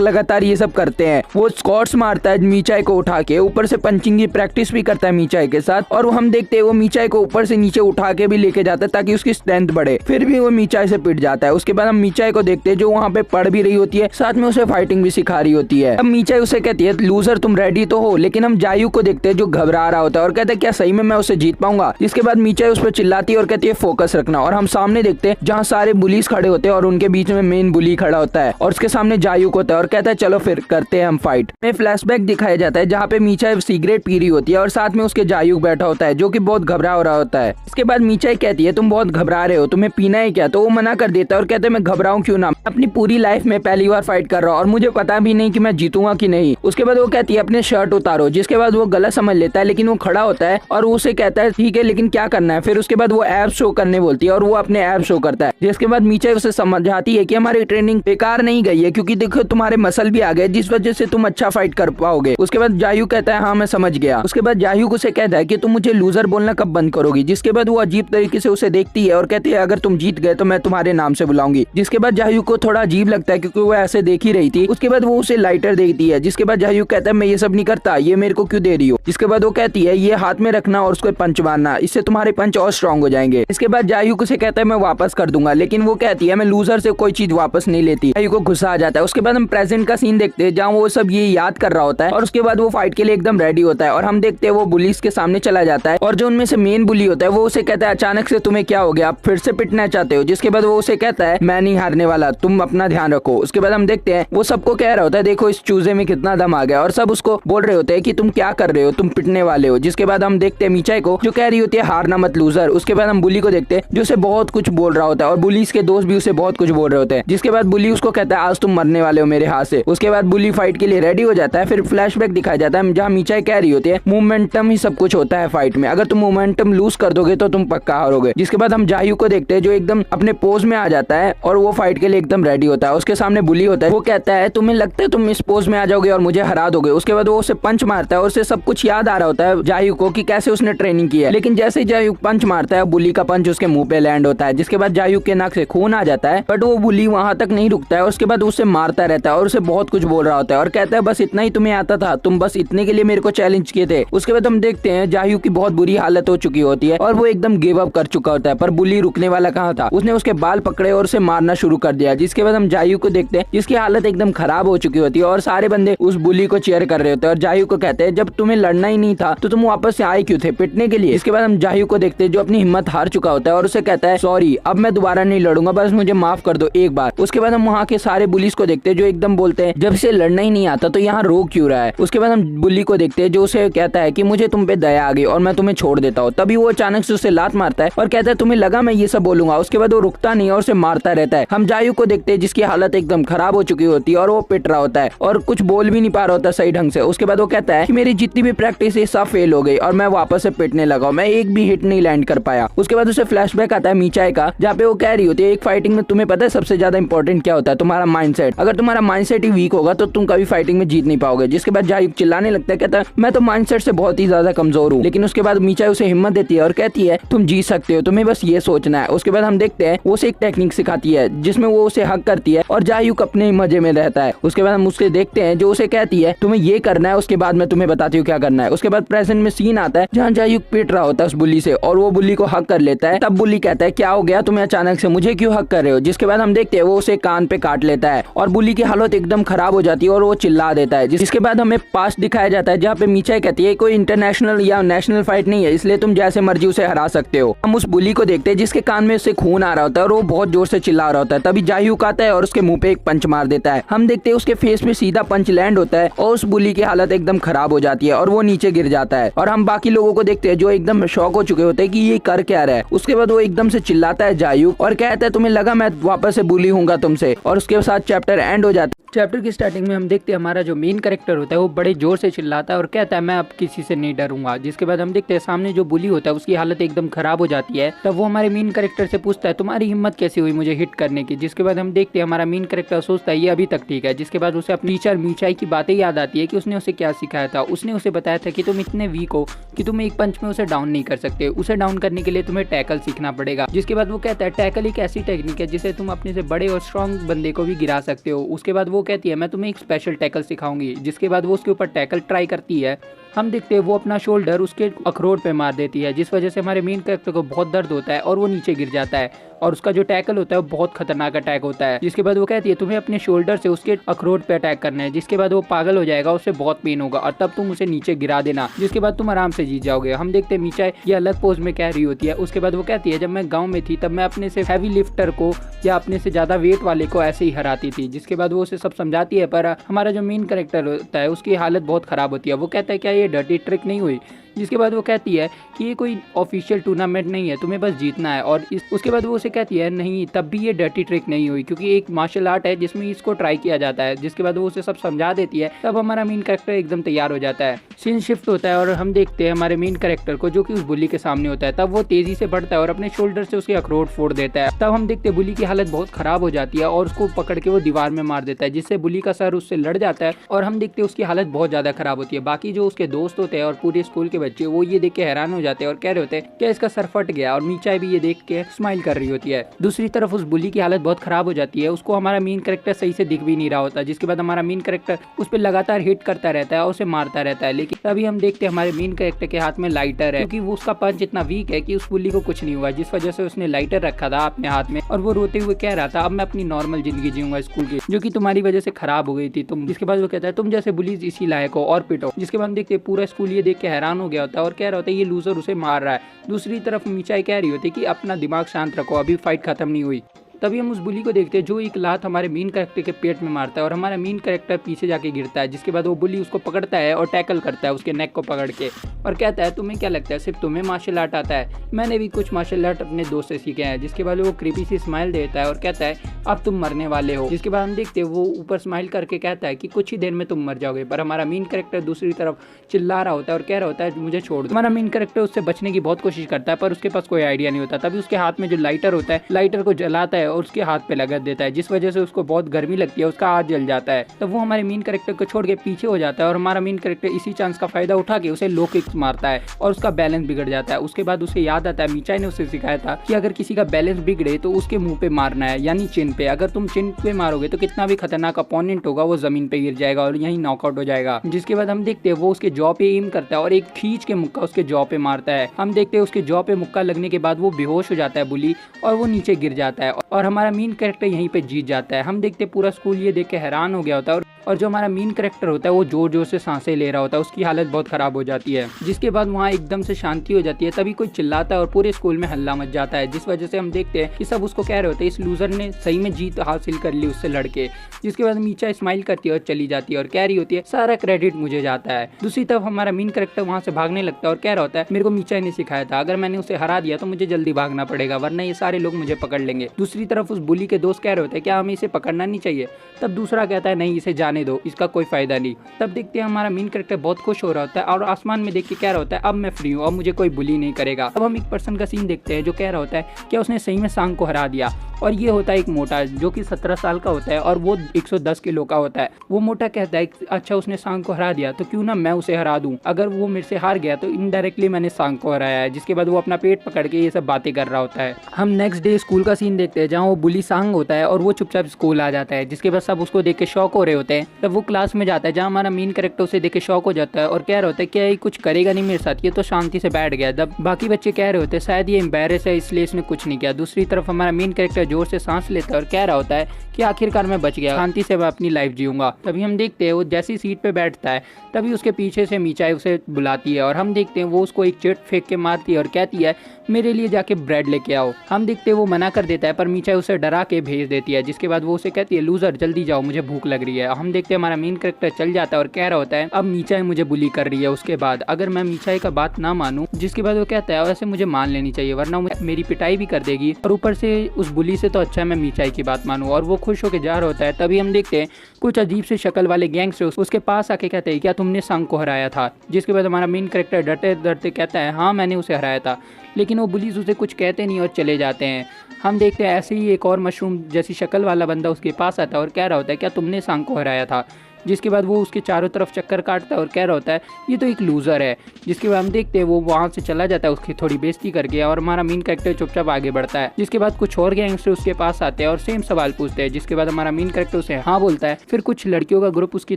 लगातार ये सब करते हैं। वो स्क्वाट्स मारता है मीचाई को उठा के, ऊपर से पंचिंग की प्रैक्टिस भी करता है मीचाई के साथ। और हम देखते हैं वो मीचाई को ऊपर से नीचे उठा के भी लेके जाता है ताकि उसकी स्ट्रेंथ बढ़े। फिर भी वो मीचाई से पिट जाता है। उसके बाद हम मीचाई को देखते हैं जो वहाँ पे पढ़ भी रही होती है, साथ में उसे फाइटिंग भी सिखा रही होती है। अब मीचाई उसे कहती है लूजर तुम रेडी तो हो। लेकिन हम जाह्यू को देखते हैं जो घबरा रहा होता है और कहता है क्या सही में मैं उसे जीत पाऊंगा। जिसके बाद मीचाई उस पर चिल्लाती है और कहती है फोकस रखना। और हम सामने देखते हैं जहाँ सारे बुलीज खड़े होते हैं और उनके बीच में मेन बुली खड़ा होता है और उसके सामने जाह्यू होता है और कहता है चलो फिर करते हैं हम फाइट। में फ्लैशबैक दिखाया जाता है जहाँ पे मीचाई सिगरेट पी रही होती है और साथ में उसके जाह्यू बैठा होता है जो कि बहुत घबरा हो रहा होता है। इसके बाद मीचाई कहती है तुम बहुत घबरा रहे हो, तुम्हें पीना है क्या। तो वो मना कर देता है और कहते हैं मैं घबराऊं क्यों ना, अपनी पूरी लाइफ में पहली बार फाइट कर रहा हूँ और मुझे पता भी नहीं कि मैं जीतूंगा कि नहीं। उसके बाद वो कहती है अपने शर्ट उतारो। जिसके बाद वो गलत समझ लेता है, लेकिन वो खड़ा होता है और उसे कहता है ठीक है लेकिन क्या करना है। फिर उसके बाद वो एब्स शो करने बोलती है और वो अपने एब्स शो करता है। जिसके बाद मीचाई उसे समझाती है कि हमारी ट्रेनिंग बेकार नहीं गई है, क्योंकि देखो तुम्हारे मसल भी आ गए जिस वजह से तुम अच्छा फाइट कर पाओगे। उसके बाद जाह्यू कहता है हाँ मैं समझ गया। उसके बाद जाह्यू उसे कहता है कि तुम मुझे लूजर बोलना कब बंद करोगी। जिसके बाद वो अजीब तरीके से उसे देखती है और कहती है अगर तुम जीत गए तो मैं तुम्हारे नाम से बुलाऊंगी। जिसके बाद जाह्यू को थोड़ा अजीब लगता है क्योंकि वो ऐसे देख ही रही थी। उसके बाद वो उसे लाइटर देती है। जिसके बाद जाह्यू कहता है मैं ये सब नहीं करता, ये मेरे को क्यों दे रही हो। जिसके बाद वो कहती है ये हाथ में रखना और उसको पंच मारना, इससे तुम्हारे पंच और स्ट्रॉन्ग हो जाएंगे। इसके बाद जाह्यू उसे कहता है मैं वापस कर दूंगा, लेकिन वो कहती है मैं लूजर से कोई चीज वापस नहीं लेती। जाह्यू को गुस्सा आ जाता है। उसके बाद हम प्रेजेंट का सीन देखते हैं जहाँ वो सब ये याद कर रहा होता है और उसके बाद वो फाइट के लिए एकदम रेडी होता है और हम देखते हैं वो बुलीज के सामने चला जाता है और जो उनमें से मेन बुली होता है वो उसे कहता है अचानक से तुम्हें क्या हो गया, आप फिर से पिटना चाहते हो। जिसके बाद वो उसे कहता है मैं नहीं हारने वाला, तुम अपना ध्यान रखो। उसके बाद हम देखते हैं वो सबको कह रहा होता है देखो इस चूजे में कितना दम आ गया और सब उसको बोल रहे होते हैं कि तुम क्या कर रहे हो, तुम पिटने वाले हो। जिसके बाद हम देखते हैं मीचाई को जो कह रही होती है हारना मत लूजर। उसके बाद हम बुली को देखते हैं जो उसे बहुत कुछ बोल रहा होता है और बुलीज के दोस्त भी उसे बहुत कुछ बोल रहे होते हैं। जिसके बाद बुली उसको कहता है आज तुम मरने वाले हो मेरे हाथ से। उसके बाद बुली फाइट के लिए रेडी हो जाता है। फिर फ्लैशबैक दिखाया जाता है जहाँ मीचाई कह रही होती है मोमेंटम ही सब कुछ होता है फाइट में, अगर तुम मोमेंटम लूज कर दोगे तो तुम पक्का हारोगे। जिसके बाद हम जाह्यू को देखते हैं जो एकदम अपने पोज में आ जाता है और वो फाइट के लिए एकदम रेडी होता है। उसके सामने बुली होता है, वो कहता है तुम्हें लगता है तुम इस पोज में आ जाओगे और मुझे हरा दोगे। उसके बाद वो उसे पंच मारता है और उसे सब कुछ याद आ रहा होता है जाह्यू को कि कैसे उसने ट्रेनिंग की है। लेकिन जैसे जाह्यू पंच मारता है बुली का पंच उसके मुंह पे लैंड होता है। जिसके बाद जाह्यू के नाक से खून आ जाता है, बट वो बुली वहां तक नहीं रुकता है। उसके बाद उसे मारता रहता है और उसे बहुत कुछ बोल रहा होता है और कहता है बस इतना ही तुम्हें आता था, तुम बस इतने के लिए मेरे को चैलेंज किए थे। उसके बाद हम देखते हैं जाह्यू की बहुत बुरी हालत हो चुकी होती है और वो एकदम गिव अप कर चुका होता है, पर बुली रुकने वाला कहाँ था, उसने उसके बाल पकड़े और उसे मारना शुरू कर दिया। जिसके बाद हम जाह्यू को देखते हैं जिसकी हालत एकदम खराब हो चुकी होती है और सारे बंदे उस बुली को चीयर कर रहे होते हैं और जाह्यू को कहते हैं जब तुम्हें लड़ना ही नहीं था तो तुम वापस से आए क्यों थे, पिटने के लिए। इसके बाद हम जाह्यू को देखते हैं जो अपनी हिम्मत हार चुका होता है और उसे कहता है सॉरी अब मैं दोबारा नहीं लड़ूंगा, बस मुझे माफ कर दो एक बार। उसके बाद हम वहाँ के सारे बुलीज को देखते हैं जो एकदम बोलते हैं जब इसे लड़ना ही नहीं आता तो यहाँ रो क्यों रहा है। उसके बाद हम बुली को देखते हैं जो उसे कहता है कि मुझे तुम पे दया आ गई और मैं तुम्हें छोड़ देता हूँ। तभी वो अचानक से उसे लात मारता है और कहता है तुम्हें लगा मैं ये सब बोलूंगा। उसके बाद वो रुकता नहीं और उसे मारता रहता है। हम जाह्यू को देखते हैं जिसकी हालत एकदम खराब हो चुकी होती है और वो पिट रहा होता है और कुछ बोल भी नहीं पा रहा होता सही ढंग से। उसके बाद वो कहता है कि मेरी जितनी भी प्रैक्टिस है सब फेल हो गई और मैं वापस से पिटने लगा, मैं एक भी हिट नहीं लैंड कर पाया। उसके बाद उसे फ्लैशबैक आता है मीचाई का जहाँ पे वो कह रही होती है एक फाइटिंग में तुम्हें पता है सबसे ज्यादा इंपॉर्टेंट क्या होता है, तुम्हारा माइंडसेट। अगर तुम्हारा माइंडसेट ही वीक होगा तो तुम कभी फाइटिंग में जीत नहीं पाओगे। जिसके बाद जाह्यू चिल्लाने लगता है, कहता है मैं तो माइंडसेट से बहुत ही ज्यादा कमजोर हूँ। लेकिन उसके बाद मीचाई उसे हिम्मत देती है और कहती है तुम जीत सकते हो, तुम्हें बस ये सोचना है। उसके बाद हम देखते हैं वो उसे एक टेक्निक सिखाती है जिसमें वो उसे हक करती है और जाह्यू अपने मजे में रहता है। उसके बाद हम उसके देखते हैं जो उसे कहती है तुम्हें ये करना है, उसके बाद मैं तुम्हें बताती हूँ क्या करना है। उसके बाद प्रेजेंट में सीन आता है जहाँ जाह्यू पीट रहा होता है उस बुली से और वो बुली को हक कर लेता है। तब बुली कहता है क्या हो गया तुम्हें अचानक से, मुझे क्यों हक कर रहे हो। जिसके बाद हम देखते हैं वो उसे कान पे काट लेता है और बुली की हालत एकदम खराब हो जाती है और वो चिल्ला देता है। जिसके बाद हमें पास्ट दिखाया जाता है जहाँ पे मीचाई कहती है कोई इंटरनेशनल या नेशनल फाइट नहीं है, इसलिए तुम जैसे मर्जी उसे हरा सकते हो। हम उस बुली को देखते हैं जिसके कान में उससे खून आ रहा होता है और वो बहुत जोर से चिल्ला रहा होता है। तभी जाह्यूक आता है और उसके मुंह पे एक पंच मार देता है। हम देखते हैं उसके फेस पे सीधा पंच लैंड होता है और उस बुली की हालत एकदम खराब हो जाती है और वो नीचे गिर जाता है। और हम बाकी लोगों को देखते हैं जो एकदम शॉक हो चुके होते हैं कि ये कर क्या रहा है। उसके बाद वो एकदम से चिल्लाता है जाह्यूक और कहता है तुम्हें लगा मैं वापस से बुली हूँगा तुमसे, और उसके साथ चैप्टर एंड हो जाता है। चैप्टर की स्टार्टिंग में हम देखते हैं हमारा जो मेन कैरेक्टर होता है वो बड़े जोर से चिल्लाता है और कहता है मैं अब किसी से नहीं डरूंगा। जिसके बाद हम देखते हैं सामने जो बुली होता है उसकी हालत एकदम खराब हो जाती है। तब वो हमारे मेन कैरेक्टर से पूछता है तुम्हारी हिम्मत कैसी हुई मुझे हिट करने की। जिसके बाद हम देखते हैं हमारा मेन कैरेक्टर सोचता है ये अभी तक ठीक है। जिसके बाद उसे अपनी टीचर मीचाई की बातें याद आती है कि उसने उसे क्या सिखाया था। उसने उसे बताया था कि तुम इतने वीक हो कि तुम एक पंच में उसे डाउन नहीं कर सकते, उसे डाउन करने के लिए तुम्हें टैकल सीखना पड़ेगा। जिसके बाद वो कहता है टैकल एक ऐसी टेक्निक है जिसे तुम अपने से बड़े और स्ट्रॉन्ग बंदे को भी गिरा सकते हो। उसके बाद वो कहती है मैं तुम्हें स्पेशल टैकल सिखाऊंगी। जिसके बाद वो उसके ऊपर टैकल ट्राई करती है। हम देखते हैं वो अपना शोल्डर उसके अखरोट पे मार देती है, जिस वजह से हमारे मेन कैरेक्टर को बहुत दर्द होता है और वो नीचे गिर जाता है। और उसका जो टैकल होता है वो बहुत खतरनाक अटैक होता है। जिसके बाद वो कहती है तुम्हें अपने शोल्डर से उसके अखरोट पे अटैक करना है। जिसके बाद वो पागल हो जाएगा, उससे बहुत पेन होगा और तब तुम उसे नीचे गिरा देना। जिसके बाद तुम आराम से जीत जाओगे। हम देखते हैं मीचाई ये अलग पोज में कह रही होती है। उसके बाद वो कहती है जब मैं गाँव में थी तब मैं अपने से हैवी लिफ्टर को या अपने से ज्यादा वेट वाले को ऐसे ही हराती थी। जिसके बाद वो उसे सब समझाती है, पर हमारा जो मेन कैरेक्टर होता है उसकी हालत बहुत खराब होती है। वो कहता है क्या ये डर्टी ट्रिक नहीं हुई। जिसके बाद वो कहती है कि ये कोई ऑफिशियल टूर्नामेंट नहीं है, तुम्हें बस जीतना है। और उसके बाद वो उसे कहती है नहीं तब भी ये डर्टी ट्रिक नहीं हुई, क्योंकि एक मार्शल आर्ट है जिसमें इसको ट्राई किया जाता है। जिसके बाद वो उसे सब समझा देती है। तब हमारा मेन कैरेक्टर एकदम तैयार हो जाता है। सीन शिफ्ट होता है और हम देखते हैं हमारे मेन कैरेक्टर को जो कि उस बुली के सामने होता है। तब वो तेजी से बढ़ता है और अपने शोल्डर से उसके अखरोट फोड़ देता है। तब हम देखते हैं बुली की हालत बहुत खराब हो जाती है और उसको पकड़ के वो दीवार में मार देता है, जिससे बुली का सर उससे लड़ जाता है। और हम देखते हैं उसकी हालत बहुत ज्यादा खराब होती है। बाकी जो उसके दोस्त होते हैं और पूरे स्कूल के बच्चे वो ये देख के हैरान हो जाते हैं और कह रहे होते हैं क्या इसका सर फट गया। और मीचाई भी ये देख के स्माइल कर रही होती है। दूसरी तरफ उस बुली की हालत बहुत खराब हो जाती है। उसको हमारा मेन कैरेक्टर सही से दिख भी नहीं रहा होता। जिसके बाद हमारा मेन कैरेक्टर उस पर लगातार हिट करता रहता है और उसे मारता रहता है। लेकिन तभी हम देखते हैं हमारे मेन कैरेक्टर के हाथ में लाइटर है, क्योंकि वो उसका पंच इतना वीक है कि उस बुली को कुछ नहीं हुआ। जिस वजह से उसने लाइटर रखा था अपने हाथ में और वो रोते हुए कह रहा था अब मैं अपनी नॉर्मल जिंदगी जीऊंगा स्कूल की, जो कि तुम्हारी वजह से खराब हो गई थी तुम। जिसके बाद वो कहता है तुम जैसे बुलीज इसी लायक हो और पिटो। जिसके बाद हम देखते हैं पूरा स्कूल ये देख के हैरान हो गया होता है और कह रहा होता है ये लूजर उसे मार रहा है। दूसरी तरफ मीचाई कह रही होती है कि अपना दिमाग शांत रखो, अभी फाइट खत्म नहीं हुई। तभी हम उस बुली को देखते हैं जो एक लात हमारे मेन कैरेक्टर के पेट में मारता है और हमारा मेन कैरेक्टर पीछे जाके गिरता है। जिसके बाद वो बुली उसको पकड़ता है और टैकल करता है उसके नेक को पकड़ के और कहता है तुम्हें क्या लगता है सिर्फ तुम्हें मार्शल आर्ट आता है, मैंने भी कुछ मार्शल आर्ट अपने दोस्त से सीखे हैं। जिसके बाद वो क्रीपी सी स्माइल देता है और कहता है अब तुम मरने वाले हो। जिसके बाद हम देखते हैं वो ऊपर स्माइल करके कहता है कि कुछ ही देर में तुम मर जाओगे। पर हमारा मेन कैरेक्टर दूसरी तरफ चिल्ला रहा होता है और कह रहा होता है मुझे छोड़ दो। हमारा मेन कैरेक्टर उससे बचने की बहुत कोशिश करता है पर उसके पास कोई आइडिया नहीं होता। तभी उसके हाथ में जो लाइटर होता है लाइटर को जलाता है और उसके हाथ पे लगा देता है, जिस वजह से उसको बहुत गर्मी लगती है, उसका हाथ जल जाता है। तब वो हमारे मेन कैरेक्टर को छोड़ के पीछे हो जाता है और हमारा मेन कैरेक्टर इसी चांस का फायदा उठा के उसे लो किक मारता है और उसका बैलेंस बिगड़ जाता है। उसके बाद उसे याद आता है मीचाई ने उसे सिखाया था कि अगर किसी का बैलेंस बिगड़े तो उसके मुंह पे मारना है, यानी चिन पे। अगर तुम चिन पे मारोगे तो कितना भी खतरनाक अपोनेंट होगा वो जमीन पे गिर जाएगा और यहीं नॉकआउट हो जाएगा। जिसके बाद हम देखते हैं वो उसके जॉ पे एम करता है और एक खींच के मुक्का उसके जॉ पे मारता है। हम देखते हैं उसके जॉ पे मुक्का लगने के बाद वो बेहोश हो जाता है बुली और वो नीचे गिर जाता है और हमारा मेन कैरेक्टर यहीं पे जीत जाता है। हम देखते पूरा स्कूल ये देख के हैरान हो गया होता है और जो हमारा मेन कैरेक्टर होता है वो जोर जोर से सांसें ले रहा होता है, उसकी हालत बहुत खराब हो जाती है। जिसके बाद वहाँ एकदम से शांति हो जाती है। तभी कोई चिल्लाता है और पूरे स्कूल में हल्ला मच जाता है, जिस वजह से हम देखते हैं कि सब उसको कह रहे होते हैं इस लूजर ने सही में जीत हासिल कर ली उससे लड़के। जिसके बाद मीचा स्माइल करती है और चली जाती है और कह रही होती है सारा क्रेडिट मुझे जाता है। दूसरी तरफ हमारा मेन कैरेक्टर वहाँ से भागने लगता है और कह रहा होता है मेरे को मीचा ने सिखाया था, अगर मैंने उसे हरा दिया तो मुझे जल्दी भागना पड़ेगा वरना ये सारे लोग मुझे पकड़ लेंगे। दूसरी तरफ उस बुली के दोस्त कह रहे होते हैं क्या हमें इसे पकड़ना नहीं चाहिए। तब दूसरा कहता है नहीं इसे जाने दो, इसका कोई फायदा नहीं। तब देखते हैं हमारा मेन कैरेक्टर बहुत खुश हो रहा होता है और आसमान में देख के कह रहा होता है अब मैं फ्री हूँ, अब मुझे कोई बुली नहीं करेगा। अब हम एक पर्सन का सीन देखते हैं जो कह रहा होता है क्या उसने सही में सांग को हरा दिया। और ये होता है एक मोटा जो कि 17 साल का होता है और वो 110 किलो का होता है। वो मोटा कहता है अच्छा उसने सांग को हरा दिया तो क्यों ना मैं उसे हरा दूं, अगर वो मेरे से हार गया तो इनडायरेक्टली मैंने सांग को हराया है। जिसके बाद वो अपना पेट पकड़ के ये सब बातें कर रहा होता है। हम नेक्स्ट डे स्कूल का सीन देखते हैं जहाँ वो बुली सांग होता है और वो चुपचाप स्कूल आ जाता है। जिसके बाद सब उसको देख के शॉक हो रहे होते हैं। तब वो क्लास में जाता है जहाँ हमारा मेन कैरेक्टर उसे देख के शॉक हो जाता है और कह रहा होता है क्या ये कुछ करेगा नहीं मेरे साथ, ये तो शांति से बैठ गया। जब बाकी बच्चे कह रहे होते हैं शायद ये एम्बैरेस है इसलिए इसने कुछ नहीं किया। दूसरी तरफ हमारा मेन कैरेक्टर जोर से सांस लेता है और कह रहा होता है कि आखिरकार मैं बच गया, शांति से मैं अपनी लाइफ जीऊंगा। तभी हम देखते हैं वो जैसी सीट पे बैठता है तभी उसके पीछे से मीचाई उसे बुलाती है और हम देखते हैं वो उसको एक चिट फेंक के मारती है और कहती है मेरे लिए जाके ब्रेड लेके आओ। हम देखते हैं वो मना कर देता है पर मीचाई उसे डरा के भेज देती है, जिसके बाद वो उसे कहती है लूजर जल्दी जाओ मुझे भूख लग रही है। हम देखते हैं हमारा मेन कैरेक्टर चल जाता है और कह रहा होता है अब मीचाई मुझे बुली कर रही है, उसके बाद अगर मैं मीचाई का बात ना मानूं, जिसके बाद वो कहता है वैसे मुझे मान लेनी चाहिए वरना मेरी पिटाई भी कर देगी और ऊपर से उस बुली से तो अच्छा है मैं मीचाई की बात मानूं। और वो खुश होकर जा रहा होता है। तभी हम देखते हैं कुछ अजीब से शक्ल वाले गैंगस्टर उसके पास आके कहते हैं क्या तुमने सांग को हराया था, जिसके बाद हमारा मेन कैरेक्टर डरते डरते कहता है हाँ मैंने उसे हराया था, लेकिन वो पुलिस उसे कुछ कहते नहीं और चले जाते हैं। हम देखते हैं ऐसे ही एक और मशरूम जैसी शक्ल वाला बंदा उसके पास आता है और कह रहा होता है क्या तुमने सांग को हराया था, जिसके बाद वो उसके चारों तरफ चक्कर काटता है और कह रहा होता है ये तो एक लूज़र है, जिसके बाद हम देखते हैं वो वहाँ से चला जाता है उसकी थोड़ी बेइज्जती करके और हमारा मेन कैरेक्टर चुपचाप आगे बढ़ता है। जिसके बाद कुछ और गैंगस्टर उसके पास आते हैं और सेम सवाल पूछते हैं, जिसके बाद हमारा मेन कैरेक्टर उसे हाँ बोलता है। फिर कुछ लड़कियों का ग्रुप उसकी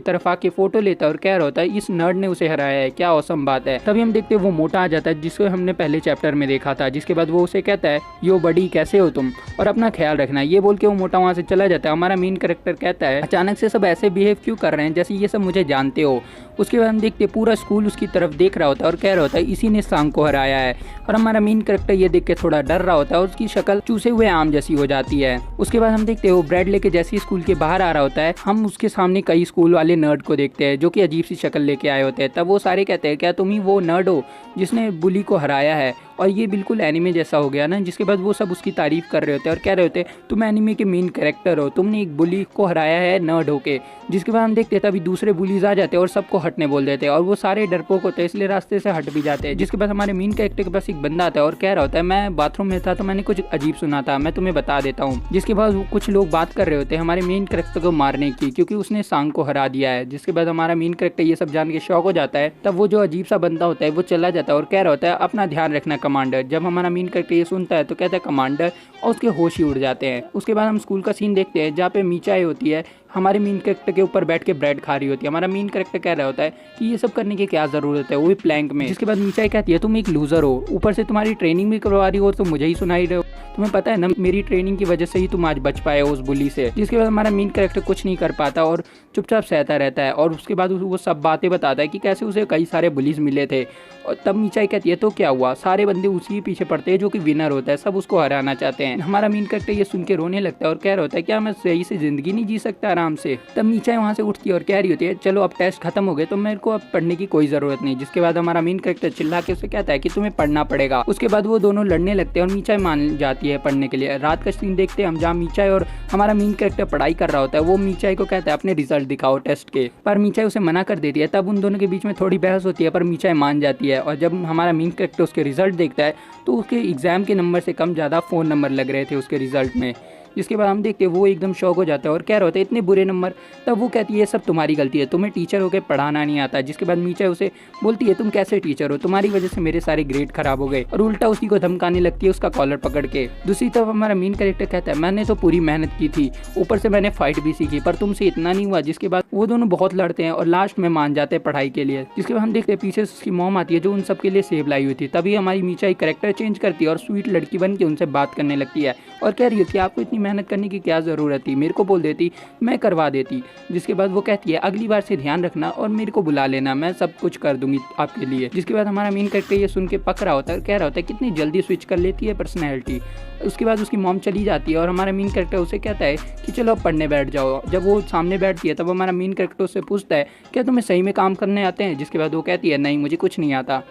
तरफ आके फोटो लेता है और कह रहा होता है इस नर्ड ने उसे हराया है, क्या औसम बात है। तभी हम देखते हैं वो मोटा आ जाता है जिसको हमने पहले चैप्टर में देखा था, जिसके बाद वो उसे कहता है यो बडी कैसे हो तुम और अपना ख्याल रखना, ये बोल के वो मोटा वहाँ से चला जाता है। हमारा मेन कैरेक्टर कहता है अचानक से सब ऐसे बिहेव क्यों कर रहे हैं जैसे ये सब मुझे जानते हो। उसके बाद हम देखते पूरा स्कूल उसकी तरफ देख रहा होता है और कह रहा होता है इसी ने सांग को हराया है और हमारा मेन कैरेक्टर ये देख के थोड़ा डर रहा होता है और उसकी शक्ल चूसे हुए आम जैसी हो जाती है। उसके बाद हम देखते हैं वो ब्रेड लेके जैसे ही स्कूल के बाहर आ रहा होता है, हम उसके सामने कई स्कूल वाले नर्ड को देखते हैं जो कि अजीब सी शक्ल लेके आए होते हैं। तब वो सारे कहते हैं क्या तुम ही वो नर्ड हो जिसने बुली को हराया है और ये बिल्कुल एनिमे जैसा हो गया ना। जिसके बाद वो सब उसकी तारीफ कर रहे होते हैं और कह रहे होते हैं तुम एनिमे के मेन कैरेक्टर हो, तुमने एक बुली को हराया है नर्ड होके। जिसके बाद हम देखते हैं तभी दूसरे बुलीज आ जाते हैं और सबको हटने बोल देते हैं और वो सारे डरपोक होते हैं इसलिए रास्ते से हट भी जाते हैं। जिसके बाद हमारे मेन कैरेक्टर के पास एक बंदा आता है और कह रहा होता है मैं बाथरूम में था तो मैंने कुछ अजीब सुना था, मैं तुम्हें बता देता हूँ। जिसके बाद कुछ लोग बात कर रहे होते हैं हमारे मेन कैरेक्टर को मारने की क्योंकि उसने सांग को हरा दिया है। जिसके बाद हमारा मेन कैरेक्टर ये सब जान के शौक हो जाता है। तब वो जो अजीब सा बंदा होता है वो चला जाता है और कह रहा होता है अपना ध्यान रखना कमांडर। जब हमारा मेन कैरेक्टर ये सुनता है तो कहता है कमांडर और उसके होश ही उड़ जाते हैं। उसके बाद हम स्कूल का सीन देखते हैं जहाँ पे मीचाई होती है हमारे मेन कैरेक्टर के ऊपर बैठ के ब्रेड खा रही होती है। हमारा मेन कैरेक्टर कह रहा होता है कि ये सब करने की क्या जरूरत है, वो भी प्लैंक में। जिसके बाद मीचाई कहती है तुम एक लूजर हो, ऊपर से तुम्हारी ट्रेनिंग भी करवा रही हो तो मुझे ही सुनाई रहे हो, तुम्हें पता है ना मेरी ट्रेनिंग की वजह से ही तुम आज बच पाए हो उस बुली से। जिसके बाद हमारा मेन कैरेक्टर कुछ नहीं कर पाता और चुपचाप सहता रहता है और उसके बाद वो सब बातें बताता है कि कैसे उसे कई सारे बुलीज मिले थे। और तब मीचाई कहती है तो क्या हुआ, सारे बंदे उसी के पीछे पड़ते हैं जो कि विनर होता है, सब उसको हराना चाहते हैं। हमारा मेन कैरेक्टर ये सुन के रोने लगता है और कह रहा होता है क्या मैं सही से जिंदगी नहीं जी सकता आराम से। तब मीचाई वहाँ से उठती है और कह रही होती है चलो अब टेस्ट खत्म हो गए तो मेरे को अब पढ़ने की कोई जरूरत नहीं। जिसके बाद हमारा मेन कैरेक्टर चिल्ला के उसे कहता है कि तुम्हें पढ़ना पड़ेगा। उसके बाद वो दोनों लड़ने लगते हैं और मीचाई मान जाती है पढ़ने के लिए। रात का सीन देखते हैं हम जहाँ मीचाई और हमारा मेन कैरेक्टर पढ़ाई कर रहा होता है। वो मीचाई को कहता है अपने रिजल्ट दिखाओ टेस्ट के, पर मीचाई उसे मना कर देती है। तब उन दोनों के बीच में थोड़ी बहस होती है पर मीचाई मान जाती है और जब हमारा मेन कैरेक्टर उसके रिजल्ट देखता है तो उसके एग्जाम के नंबर से कम ज़्यादा फ़ोन नंबर लग रहे थे उसके रिजल्ट में। जिसके बाद हम देखते हैं वो एकदम शौक हो जाता है और कह रहा होता है इतने बुरे नंबर। तब वो कहती है ये सब तुम्हारी गलती है, तुम्हें टीचर होकर पढ़ाना नहीं आता। जिसके बाद मीचाई उसे बोलती है तुम कैसे टीचर हो, तुम्हारी वजह से मेरे सारे ग्रेड खराब हो गए और उल्टा उसी को धमकाने लगती है उसका कॉलर पकड़ के। दूसरी तरफ हमारा मेन कैरेक्टर कहता है मैंने तो पूरी मेहनत की थी, ऊपर से मैंने फाइट भी सीखी पर तुमसे इतना नहीं हुआ। जिसके बाद वो दोनों बहुत लड़ते हैं और लास्ट में मान जाते हैं पढ़ाई के लिए। जिसके बाद हम देखते हैं पीछे उसकी मॉम आती है जो उन सब के लिए सेब लाई हुई थी। तभी हमारी मीचाई कैरेक्टर चेंज करती है और स्वीट लड़की बन के उनसे बात करने लगती है और कह रही है कि आपको इतनी मेहनत करने की क्या ज़रूरत थी, मेरे को बोल देती मैं करवा देती। जिसके बाद वो कहती है अगली बार से ध्यान रखना और मेरे को बुला लेना, मैं सब कुछ कर दूंगी आपके लिए। जिसके बाद हमारा मेन कैरेक्टर ये सुन के पक रहा होता है, कह रहा होता है कितनी जल्दी स्विच कर लेती है पर्सनैलिटी। उसके बाद उसकी मॉम चली जाती है और हमारा मेन कैरेक्टर उसे कहता है कि चलो अब पढ़ने बैठ जाओ। जब वो सामने बैठती है तब हमारा मेन कैरेक्टर उससे पूछता है क्या तुम्हें सही में काम करने आते हैं। जिसके बाद वो कहती है नहीं मुझे कुछ नहीं आता।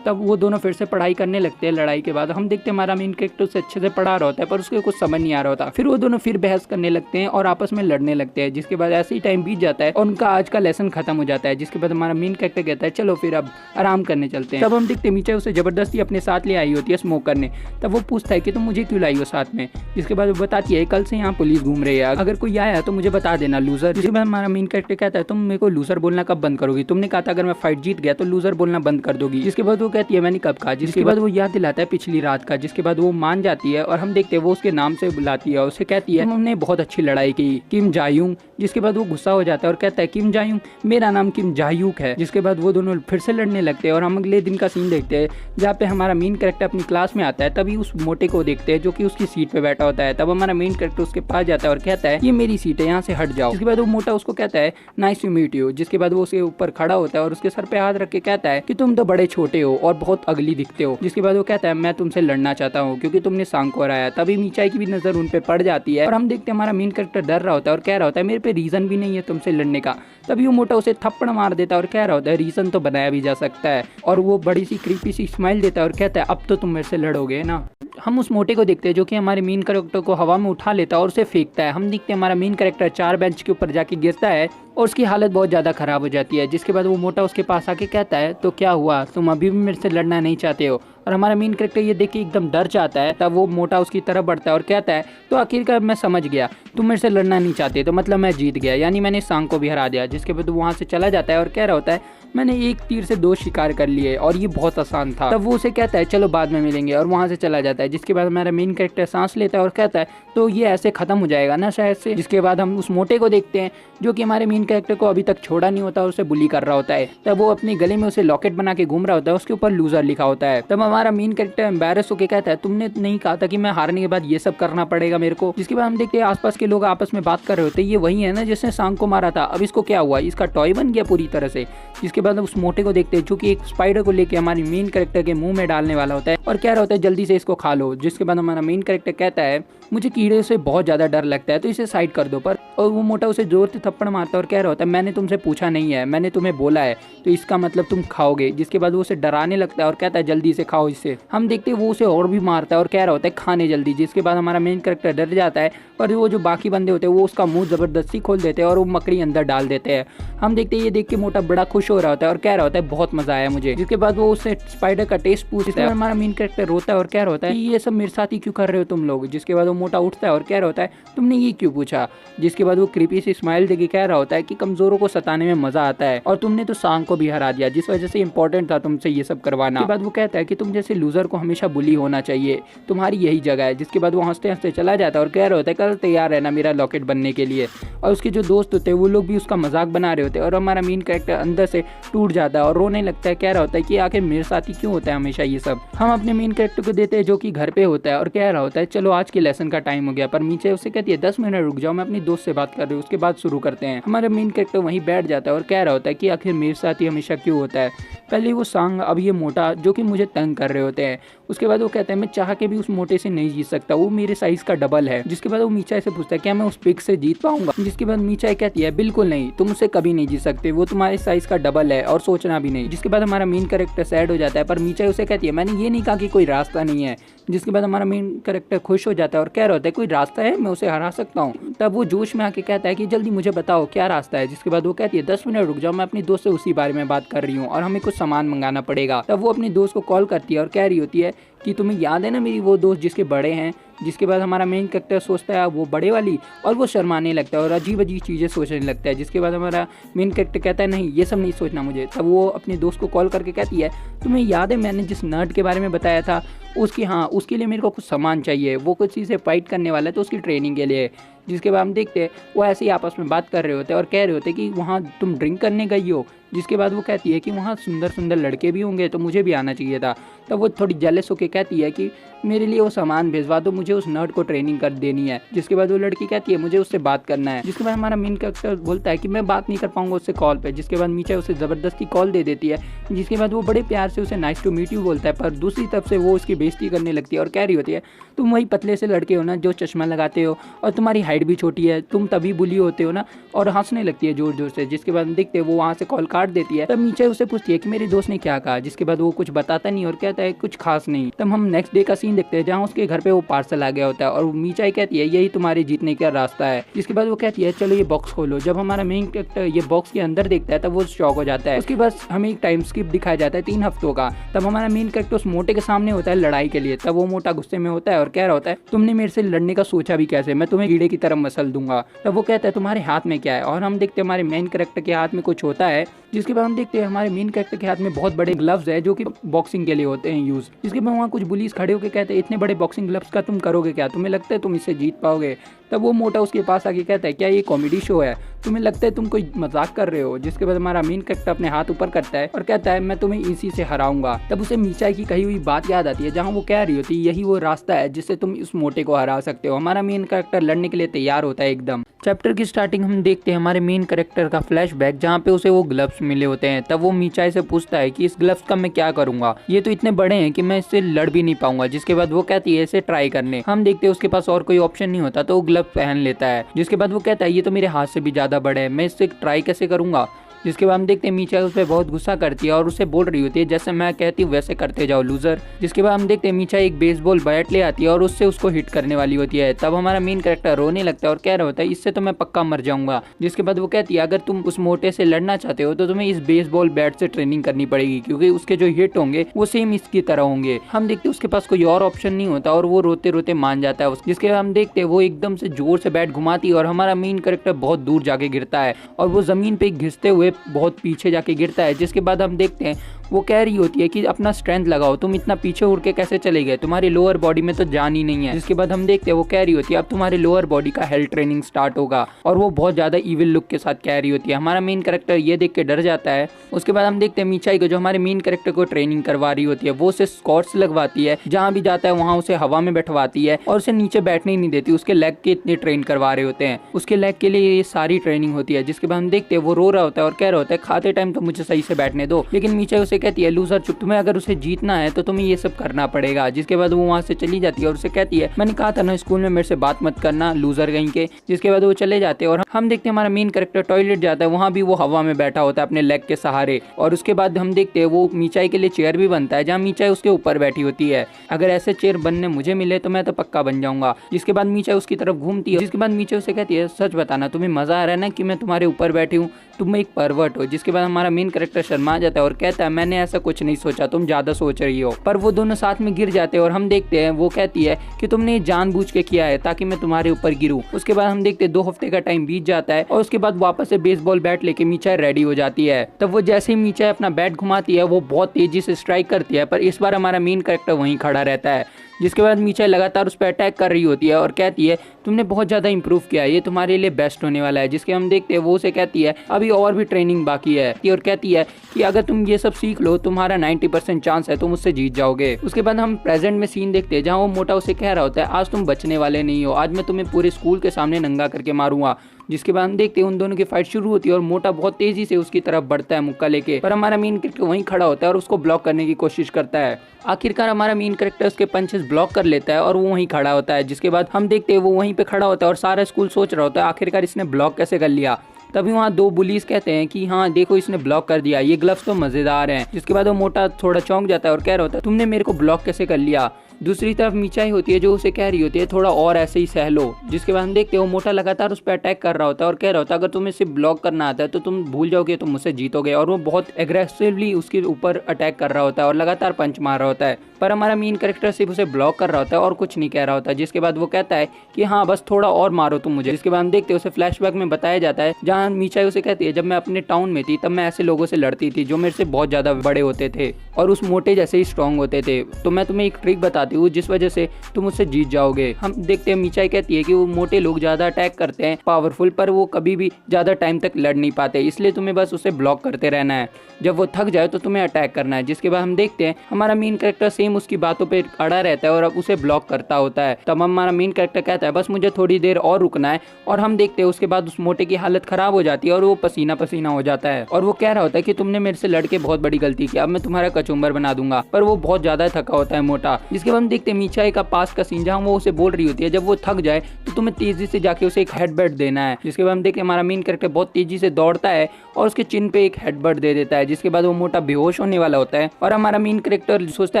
तब वो दोनों फिर से पढ़ाई करने लगते हैं। लड़ाई के बाद हम देखते हैं हमारा मेन कैरेक्टर उसे अच्छे से पढ़ा रहा होता है पर उसको कुछ समझ नहीं आ रहा होता। फिर वो दोनों फिर बहस करने लगते हैं और आपस में लड़ने लगते हैं। जिसके बाद ऐसे ही टाइम बीत जाता है और उनका आज का लेसन खत्म हो जाता है। जिसके बाद हमारा मेन कैरेक्टर कहता है चलो फिर अब आराम करने चलते हैं। तब हम देखते हैं मीचाई उसे जबरदस्ती अपने साथ ले आई होती है स्मोक करने। तब वो पूछता है कि तुम मुझे क्यों लाई हो साथ में। जिसके बाद वो बताती है कल से यहाँ पुलिस घूम रही है, अगर कोई आया तो मुझे बता देना लूजर। जिसके बाद हमारा मेन कैरेक्टर कहता है तुम मेरे को लूजर बोलना कब बंद करोगी, तुमने कहा था अगर मैं फाइट जीत गया तो लूजर बोलना बंद कर दोगी। जिसके बाद वो कहती है मैंने कब कहा, जिसके बाद वो याद दिलाता है पिछली रात का, जिसके बाद वो मान जाती है और हम देखते हैं वो उसके नाम से बुलाती है और उसे कहती है हमने बहुत अच्छी लड़ाई की किम जायूंग। जिसके बाद वो गुस्सा हो जाता है और कहता है किम जायूंग, मेरा नाम किम जायूक है। जिसके बाद वो दोनों फिर से लड़ने लगते हैं और हम अगले दिन का सीन देखते हैं जहाँ पे हमारा मेन कैरेक्टर अपनी क्लास में आता है। तभी उस मोटे को देखते हैं जो कि उसकी सीट पे बैठा होता है। तब हमारा मेन कैरेक्टर उसके पास जाता है और कहता है ये मेरी सीट है, यहाँ से हट जाओ। जिसके बाद वो मोटा उसको कहता है नाइस टू मीट यू। जिसके बाद वो उसके ऊपर खड़ा होता है और उसके सर पे हाथ रख के कहता है कि तुम तो बड़े छोटे हो और बहुत अगली दिखते हो। जिसके बाद वो कहता है मैं तुमसे लड़ना चाहता हूँ क्योंकि तुमने सांग को हराया। तभी मीचाई की भी नजर उन पे पड़ जाती है और हम देखते हैं हमारा मेन कैरेक्टर डर रहा होता है और कह रहा होता है मेरे पे रीजन भी नहीं है तुमसे लड़ने का। तभी वो मोटा उसे थप्पड़ मार देता है और कह रहा होता है रीजन तो बनाया भी जा सकता है। और वो बड़ी सी क्रीपी सी स्माइल देता है और कहता है अब तो तुम मेरे से लड़ोगे ना। हम उस मोटे को देखते हैं जो कि हमारे मेन कैरेक्टर को हवा में उठा लेता है और उसे फेंकता है। हम देखते हैं हमारा मेन कैरेक्टर 4 बेंच के ऊपर जाके गिरता है और उसकी हालत बहुत ज़्यादा खराब हो जाती है। जिसके बाद वो मोटा उसके पास आके कहता है तो क्या हुआ, तुम अभी भी मेरे से लड़ना नहीं चाहते हो। और हमारा मेन कैरेक्टर ये देख के एकदम डर जाता है। तब वो मोटा उसकी तरफ बढ़ता है और कहता है तो आखिरकार मैं समझ गया, तुम मेरे से लड़ना नहीं चाहते तो मतलब मैं जीत गया, यानी मैंने सांग को भी हरा दिया। जिसके बाद वो वहाँ से चला जाता है और कह रहा होता है मैंने एक तीर से 2 शिकार कर लिए और ये बहुत आसान था। तब वो उसे कहता है चलो बाद में मिलेंगे और वहाँ से चला जाता है। जिसके बाद हमारा मेन कैरेक्टर सांस लेता है और कहता है तो ये ऐसे खत्म हो जाएगा ना शायद से। जिसके बाद हम उस मोटे को देखते हैं जो कि हमारे मेन कैरेक्टर को अभी तक छोड़ा नहीं होता और उसे बुली कर रहा होता है। तब वो अपने गले में उसे लॉकेट बना के घूम रहा होता है, उसके ऊपर लूजर लिखा होता है। तब हमारा मेन कैरेक्टर एम्बैरस होकर कहता है तुमने नहीं कहा था कि मैं हारने के बाद ये सब करना पड़ेगा मेरे को। जिसके बाद हम देखते हैं आसपास के लोग आपस में बात कर रहे होते हैं ये वही है ना जिसने सांग को मारा था, अब इसको क्या हुआ, इसका टॉय बन गया पूरी तरह से। जिसके बाद उस मोटे को देखते हैं जो कि एक स्पाइडर को लेके हमारे मेन कैरेक्टर के मुंह में डालने वाला होता है और कह रहा होता है जल्दी से इसको खा लो। जिसके बाद हमारा मेन कैरेक्टर कहता है मुझे कीड़े से बहुत ज्यादा डर लगता है तो इसे साइड कर दो पर। और वो मोटा उसे जोर से थप्पड़ मारता है और कह रहा होता है मैंने तुमसे पूछा नहीं है, मैंने तुम्हें बोला है तो इसका मतलब तुम खाओगे। जिसके बाद वो उसे डराने लगता है और कहता है जल्दी से खाओ इसे। हम देखते हैं वो उसे और भी मारता है और कह रहा होता है खाने जल्दी। जिसके बाद हमारा मेन कैरेक्टर डर जाता है और वो जो बाकी बंदे होते हैं वो उसका मुंह जबरदस्ती खोल देते हैं और वो मकड़ी अंदर डाल देते हैं। हम देखते हैं ये देख के मोटा बड़ा खुश हो रहा होता है और कह रहा होता है बहुत मजा आया मुझे। जिसके बाद वो उससे स्पाइडर का टेस्ट पूछता है और हमारा मेन कैरेक्टर रोता है और कह रहा होता है ये सब मेरे साथ ही क्यों कर रहे हो तुम लोग। जिसके बाद वो मोटा उठता है और कह रहा होता है तुमने ये क्यों पूछा। जिसके बाद वो क्रीपी सी स्माइल देके कह रहा होता है कि कमजोरों को सताने में मजा आता है और तुमने तो सांग को भी हरा दिया जिस वजह से इंपॉर्टेंट था तुमसे ये सब करवाना। उसके बाद वो कहता है कि तुम जैसे लूजर को हमेशा बुली होना चाहिए, तुम्हारी यही जगह है। जिसके बाद वो हंसते हंसते चला जाता है और कह रहा होता है कल तैयार रहना मेरा लॉकेट बनने के लिए। और उसके जो दोस्त होते हैं वो लोग भी उसका मजाक बना रहे होते हैं और हमारा मेन कैरेक्टर अंदर से टूट जाता है और रोने लगता है। कह रहा होता है कि आखिर मेरे साथ ही क्यों होता है हमेशा ये सब। हम अपने मेन कैरेक्टर को देते हैं जो कि घर पे होता है और कह रहा होता है चलो आज के लेसन का टाइम हो गया। पर मीचे उसे कहती है 10 मिनट रुक जाओ, मैं अपनी दोस्त से बात कर रही हूँ, उसके बाद शुरू करते हैं। हमारा मेन कैरेक्टर वहीं बैठ जाता है और कह रहा होता है कि आखिर मेरे साथ ही हमेशा क्यों होता है। पहले वो सांग, अब ये मोटा जो कि मुझे तंग कर रहे होते हैं। उसके बाद वो कहता है मैं चाह के भी उस मोटे से नहीं जीत सकता, वो मेरे साइज का डबल है। जिसके बाद वो मीचाई से पूछता है क्या मैं उस पिग से जीत पाऊंगा। जिसके बाद मीचाई कहती है बिल्कुल नहीं, तुम उससे कभी नहीं जीत सकते, वो तुम्हारे साइज का डबल है और सोचना भी नहीं। जिसके बाद हमारा मेन कैरेक्टर सैड हो जाता है पर मीचाई उसे कहती है मैंने ये नहीं कहा कि कोई रास्ता नहीं है। जिसके बाद हमारा मेन कैरेक्टर खुश हो जाता है और कह रहा होता है कोई रास्ता है, मैं उसे हरा सकता हूँ। तब वो जोश में आके कहता है कि जल्दी मुझे बताओ क्या रास्ता है। जिसके बाद वो कहती है 10 मिनट रुक जाओ, मैं अपनी दोस्त से उसी बारे में बात कर रही हूँ और हमें कुछ सामान मंगाना पड़ेगा। तब वो अपनी दोस्त को कॉल करती है और कह रही होती है कि तुम्हें याद है ना मेरी वो दोस्त जिसके बड़े हैं। जिसके बाद हमारा मेन कैरेक्टर सोचता है वो बड़े वाली और वो शर्माने लगता है और अजीब अजीब चीज़ें सोचने लगता है। जिसके बाद हमारा मेन कैरेक्टर कहता है नहीं ये सब नहीं सोचना मुझे। तब वो अपने दोस्त को कॉल करके कहती है तुम्हें याद है मैंने जिस नर्ड के बारे में बताया था उसके लिए मेरे को कुछ सामान चाहिए, वो कुछ चीज़ें फाइट करने वाला है तो उसकी ट्रेनिंग के लिए। जिसके बाद हम देखते हैं वो ऐसे ही आपस में बात कर रहे होते हैं और कह रहे होते हैं कि वहाँ तुम ड्रिंक करने गई हो। जिसके बाद वो कहती है कि वहाँ सुंदर सुंदर लड़के भी होंगे तो मुझे भी आना चाहिए था। तब वो थोड़ी जेलस होकर कहती है कि मेरे लिए वो सामान भिजवा दो, मुझे उस नर्ड को ट्रेनिंग कर देनी है। जिसके बाद वो लड़की कहती है मुझे उससे बात करना है। जिसके बाद हमारा मेन कैरेक्टर बोलता है कि मैं बात नहीं कर पाऊंगा उससे कॉल पे। जिसके बाद मीचा उसे ज़बरदस्ती कॉल दे देती है। जिसके बाद वो बड़े प्यार से उसे नाइस टू मीट यू बोलता है पर दूसरी तरफ से वो उसकी बेइज्जती करने लगती है और कह रही होती है तुम वही पतले से लड़के हो ना जो चश्मा लगाते हो और तुम्हारी हाइट भी छोटी है, तुम तभी बुली होते हो ना, और हंसने लगती है जोर जोर से। जिसके बाद देखते हैं वो वहाँ से कॉल काट देती है। तब मीचा उसे पूछती है कि मेरे दोस्त ने क्या कहा। जिसके बाद वो कुछ बताता नहीं और कहता है कुछ खास नहीं। तब हम नेक्स्ट डे का सीन देखते हैं जहाँ उसके घर पे वो पार्सल आ गया होता है और मीचाई कहती है यही तुम्हारे जीतने का रास्ता है। जिसके बाद वो कहती है चलो ये बॉक्स खोलो। जब हमारा मेन कैरेक्टर ये बॉक्स के अंदर देखता है तब वो शॉक हो जाता है। उसके बाद हमें एक टाइम स्किप दिखाया जाता है 3 हफ्तों का। तब हमारा मेन कैरेक्टर उस मोटे के सामने होता है लड़ाई के लिए। तब वो मोटा गुस्से में होता है और कह रहा होता है तुमने मेरे से लड़ने का सोचा भी कैसे, मैं तुम्हें कीड़े की तरह मसल दूंगा। तब वो कहता है तुम्हारे हाथ में क्या है। और हम देखते हैं हमारे मेन कैरेक्टर के हाथ में कुछ होता है जिसके बाद हम देखते हैं हमारे मेन कैरेक्टर के हाथ में बहुत बड़े ग्लव्स है जो कि बॉक्सिंग के लिए होते हैं यूज। जिसके बाद वहाँ कुछ पुलिस खड़े होकर कहते हैं इतने बड़े बॉक्सिंग ग्लव्स का तुम करोगे क्या, तुम्हें लगता है तुम इससे जीत पाओगे। तब वो मोटा उसके पास आके कहता है क्या ये कॉमेडी शो है, तुम्हें लगता है तुम कोई मजाक कर रहे हो। जिसके बाद हमारा मेन कैरेक्टर अपने हाथ ऊपर करता है और कहता है मैं तुम्हें इसी से हराऊंगा। तब उसे मीचाई की कही हुई बात याद आती है जहाँ वो कह रही होती है यही वो रास्ता है जिससे तुम इस मोटे को हरा सकते हो। हमारा मेन कैरेक्टर लड़ने के लिए तैयार होता है एकदम। चैप्टर की स्टार्टिंग हम देखते हैं हमारे मेन कैरेक्टर का फ्लैशबैक जहाँ पे उसे वो ग्लव्स मिले होते हैं। तब वो मीचाई से पूछता है कि इस ग्लव्स का मैं क्या करूंगा, ये तो इतने बड़े हैं कि मैं इससे लड़ भी नहीं पाऊंगा। जिसके बाद वो कहती है इसे ट्राई करने। हम देखते हैं उसके पास और कोई ऑप्शन नहीं होता तो वो ग्लव्स पहन लेता है। जिसके बाद वो कहता है ये तो मेरे हाथ से भी ज्यादा बड़े है, मैं इससे ट्राई कैसे करूंगा। जिसके बाद हम देखते हैं मीचाई उस पर बहुत गुस्सा करती है और उसे बोल रही होती है जैसे मैं कहती हूँ वैसे करते जाओ लूजर। जिसके बाद हम देखते हैं मीचाई एक बेसबॉल बैट ले आती है और उससे उसको हिट करने वाली होती है। तब हमारा मेन कैरेक्टर रोने लगता है और कह रहा होता है इससे तो मैं पक्का मर जाऊंगा। जिसके बाद वो कहती है अगर तुम उस मोटे से लड़ना चाहते हो तो तुम्हें इस बेसबॉल बैट से ट्रेनिंग करनी पड़ेगी क्योंकि उसके जो हिट होंगे वो सेम इसकी तरह होंगे। हम देखते हैं उसके पास कोई और ऑप्शन नहीं होता और वो रोते रोते मान जाता है। जिसके बाद हम देखते हैं वो एकदम से जोर से बैट घुमाती है और हमारा मेन कैरेक्टर बहुत दूर जाके गिरता है और वो जमीन पे घिसते हुए बहुत पीछे जाके गिरता है। जिसके बाद हम देखते हैं वो कह रही होती है कि अपना स्ट्रेंथ लगाओ, तुम इतना पीछे उड़ के कैसे चले गए, तुम्हारी लोअर बॉडी में तो जान ही नहीं है। जिसके बाद हम देखते हैं वो कह रही होती है अब तुम्हारे लोअर बॉडी का हेल्थ ट्रेनिंग स्टार्ट होगा और वो बहुत ज्यादा इविल लुक के साथ कह रही होती है। हमारा मेन कैरेक्टर ये देख के डर जाता है। उसके बाद हम देखते हैं मीचाई को जो हमारे मेन कैरेक्टर को ट्रेनिंग करवा रही होती है वो उसे स्क्वाट्स लगवाती है, जहाँ भी जाता है वहाँ उसे हवा में बैठवाती है और उसे नीचे बैठने ही नहीं देती। उसके लेग के इतने ट्रेन करवा रहे होते हैं, उसके लेग के लिए ये सारी ट्रेनिंग होती है। जिसके बाद हम देखते हैं वो रो रहा होता है और कह रहा होता है खाते टाइम तो मुझे सही से बैठने दो। लेकिन मीचाई उसे कहती है लूजर तुम्हें अगर उसे जीतना है तो तुम्हें ये सब करना पड़ेगा। जिसके बाद वो वहाँ से चली जाती है और उसे कहती है मैंने कहा था ना स्कूल में मेरे से बात मत करना लूजर कहीं के। जिसके बाद वो चले जाते हैं और हम देखते हैं हमारा मेन कैरेक्टर टॉयलेट जाता है, वहाँ भी वो हवा में बैठा होता है अपने लेग के सहारे। और उसके बाद हम देखते हैं वो मीचाई के लिए चेयर भी बनता है जहाँ मीचाई उसके ऊपर बैठी होती है। अगर ऐसे चेयर बनने मुझे मिले तो मैं तो पक्का बन जाऊंगा। जिसके बाद मीचाई उसकी तरफ घूमती है। जिसके बाद मीचाई उसे कहती है सच बताना तुम्हें मजा आ रहा है ना कि मैं तुम्हारे ऊपर बैठी हूँ, तुम एक परवर्ट हो। जिसके बाद हमारा मेन कैरेक्टर शर्मा जाता है और कहता है मैंने ऐसा कुछ नहीं सोचा, तुम ज्यादा सोच रही हो। पर वो दोनों साथ में गिर जाते हैं और हम देखते हैं वो कहती है कि तुमने जानबूझ के किया है ताकि मैं तुम्हारे ऊपर गिरूं। उसके बाद हम देखते हैं 2 हफ्ते का टाइम बीत जाता है और उसके बाद वापस से बेसबॉल बैट लेके मीचाई रेडी हो जाती है। तब वो जैसे ही मीचाई अपना बैट घुमाती है वो बहुत तेजी से स्ट्राइक करती है, पर इस बार हमारा मेन कैरेक्टर वहीं खड़ा रहता है। जिसके बाद मीचाई लगातार उस पर अटैक कर रही होती है और कहती है तुमने बहुत ज़्यादा इंप्रूव किया है, ये तुम्हारे लिए बेस्ट होने वाला है। जिसके हम देखते हैं वो उसे कहती है अभी और भी ट्रेनिंग बाकी है और कहती है कि अगर तुम ये सब सीख लो तुम्हारा 90% चांस है तुम उससे जीत जाओगे। उसके बाद हम प्रेजेंट में सीन देखते हैं जहाँ वो मोटा उसे कह रहा होता है आज तुम बचने वाले नहीं हो, आज मैं तुम्हें पूरे स्कूल के सामने नंगा करके मारूंगा। जिसके बाद हम देखते हैं उन दोनों की फाइट शुरू होती है और मोटा बहुत तेजी से उसकी तरफ बढ़ता है मुक्का लेके, पर हमारा मेन कैरेक्टर वहीं खड़ा होता है और उसको ब्लॉक करने की कोशिश करता है। आखिरकार हमारा मेन कैरेक्टर उसके पंचेस ब्लॉक कर लेता है और वो वहीं खड़ा होता है। जिसके बाद हम देखते हैं वो वहीं पे खड़ा होता है और सारा स्कूल सोच रहा होता है आखिरकार इसने ब्लॉक कैसे कर लिया। तभी वहाँ 2 बुलीज कहते हैं कि हाँ देखो इसने ब्लॉक कर दिया, ये ग्लव्स तो मजेदार हैं। जिसके बाद वो मोटा थोड़ा चौंक जाता है और कह रहा होता है तुमने मेरे को ब्लॉक कैसे कर लिया। दूसरी तरफ मीचाई होती है जो उसे कह रही होती है थोड़ा और ऐसे ही सह लो। जिसके बाद हम देखते हैं वो मोटा लगातार उस पर अटैक कर रहा होता है और कह रहा होता है अगर तुम्हें सिर्फ ब्लॉक करना आता है तो तुम भूल जाओगे तुम मुझसे जीतोगे। और वो बहुत एग्रेसिवली उसके ऊपर अटैक कर रहा होता है और लगातार पंच मार रहा होता है, पर हमारा मेन कैरेक्टर सिर्फ उसे ब्लॉक कर रहा होता है और कुछ नहीं कह रहा होता। जिसके बाद वो कहता है कि हाँ बस थोड़ा और मारो तुम मुझे। जिसके बाद हम देखते हैं उसे फ्लैशबैक में बताया जाता है जहाँ मीचाई उसे कहती है जब मैं अपने टाउन में थी तब मैं ऐसे लोगों से लड़ती थी जो मेरे से बहुत ज्यादा बड़े होते थे और उस मोटे जैसे ही स्ट्रॉन्ग होते थे, तो मैं तुम्हें एक ट्रिक बताती हूँ जिस वजह से तुम उससे जीत जाओगे। हम देखते हैं मीचाई कहती है कि वो मोटे लोग ज्यादा अटैक करते हैं पावरफुल, पर वो कभी भी ज्यादा टाइम तक लड़ नहीं पाते, इसलिए तुम्हें बस उसे ब्लॉक करते रहना है, जब वो थक जाए तो तुम्हें अटैक करना है। जिसके बाद हम देखते हैं हमारा मेन कैरेक्टर सेम उसकी बातों पे अड़ा रहता है और अब उसे ब्लॉक करता होता है। तब हमारा मेन कैरेक्टर कहता है बस मुझे थोड़ी देर और रुकना है, और हम देखते हैं उसके बाद उस मोटे की हालत खराब हो जाती है और वो पसीना पसीना हो जाता है और वो कह रहा होता है कि तुमने मेरे से लड़के बहुत बड़ी गलती की, अब मैं तुम्हारा कचुम्बर बना दूंगा, पर वो बहुत ज्यादा थका होता है मोटा। जिसके बाद हम देखते हैं मीचाई का पास का सीन जहाँ वो उसे बोल रही होती है जब वो थक जाए तो तुम्हें तेजी से जाके उसे एक हेडबट देना है। जिसके बाद हम देखते हैं हमारा मेन कैरेक्टर बहुत तेजी से दौड़ता है और उसके चिन पे एक हेडबट दे देता है। जिसके बाद वो मोटा बेहोश होने वाला होता है और हमारा मेन कैरेक्टर सोचता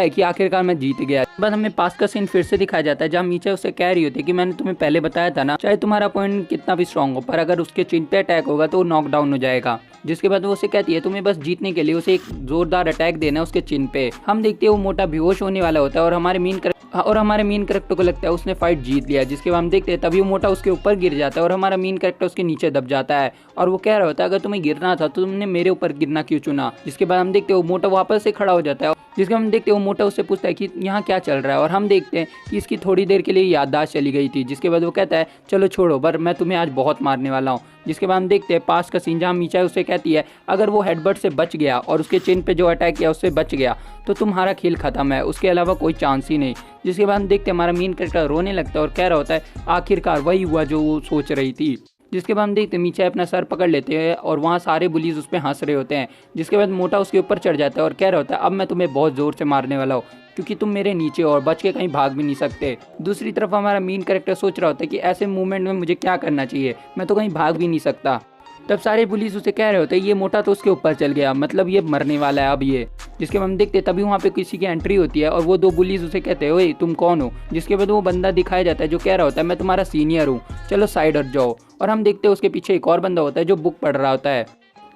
है कि आखिरकार मैं जीत गया। बाद हमें पास का सीन फिर से दिखाया जाता है जहाँ मीचाई उसे कह रही होती है कि मैंने तुम्हें पहले बताया था ना, चाहे तुम्हारा पॉइंट कितना भी स्ट्रांग हो पर अगर उसके चिन पे अटैक होगा तो वो नॉकडाउन हो जाएगा। जिसके बाद वो उसे कहती है तुम्हें बस जीतने के लिए उसे एक जोरदार अटैक देना है उसके चिन पे। हम देखते हैं वो मोटा बेहोश होने वाला होता है और हमारे हमारे मेन करेक्टर को लगता है उसने फाइट जीत लिया। जिसके बाद हम देखते हैं तभी वो मोटा उसके ऊपर गिर जाता है और हमारा मेन करेक्टर उसके नीचे दब जाता है और वो कह रहा होता है अगर तुम्हें गिरना था तो तुमने मेरे ऊपर गिरना क्यों चुना। जिसके बाद हम देखते हैं वो मोटा वापस से खड़ा हो जाता है। जिसके हम देखते हैं वो मोटा उससे पूछता है कि यहाँ क्या चल रहा है और हम देखते हैं कि इसकी थोड़ी देर के लिए याददाश्त चली गई थी। जिसके बाद वो कहता है चलो छोड़ो, पर मैं तुम्हें आज बहुत मारने वाला हूँ। जिसके बाद हम देखते हैं पास का सीन जहाँ मीचा उससे कहती है अगर वो हेडबट से बच गया और उसके चिन पे जो अटैक किया उससे बच गया तो तुम्हारा खेल खत्म है, उसके अलावा कोई चांस ही नहीं। जिसके बाद हम देखते हैं हमारा मेन कैरेक्टर रोने लगता है और कह रहा होता है आखिरकार वही हुआ जो वो सोच रही थी। जिसके बाद हम देखते हैं मीचा अपना सर पकड़ लेते हैं और वहाँ सारे बुलीज उस पर हंस रहे होते हैं। जिसके बाद मोटा उसके ऊपर चढ़ जाता है और कह रहा होता है अब मैं तुम्हें बहुत ज़ोर से मारने वाला हूँ क्योंकि तुम मेरे नीचे और बच के कहीं भाग भी नहीं सकते। दूसरी तरफ हमारा मेन कैरेक्टर सोच रहा होता है कि ऐसे मूवमेंट में मुझे क्या करना चाहिए, मैं तो कहीं भाग भी नहीं सकता। तब सारे पुलिस उसे कह रहे होते हैं ये मोटा तो उसके ऊपर चल गया, मतलब ये मरने वाला है अब ये। जिसके बाद हम देखते हैं तभी वहाँ पे किसी की एंट्री होती है और वो दो पुलिस उसे कहते हैं ओए तुम कौन हो। जिसके बाद वो बंदा दिखाया जाता है जो कह रहा होता है मैं तुम्हारा सीनियर हूँ, चलो साइड हट जाओ। और हम देखते हैं उसके पीछे एक और बंदा होता है जो बुक पढ़ रहा होता है।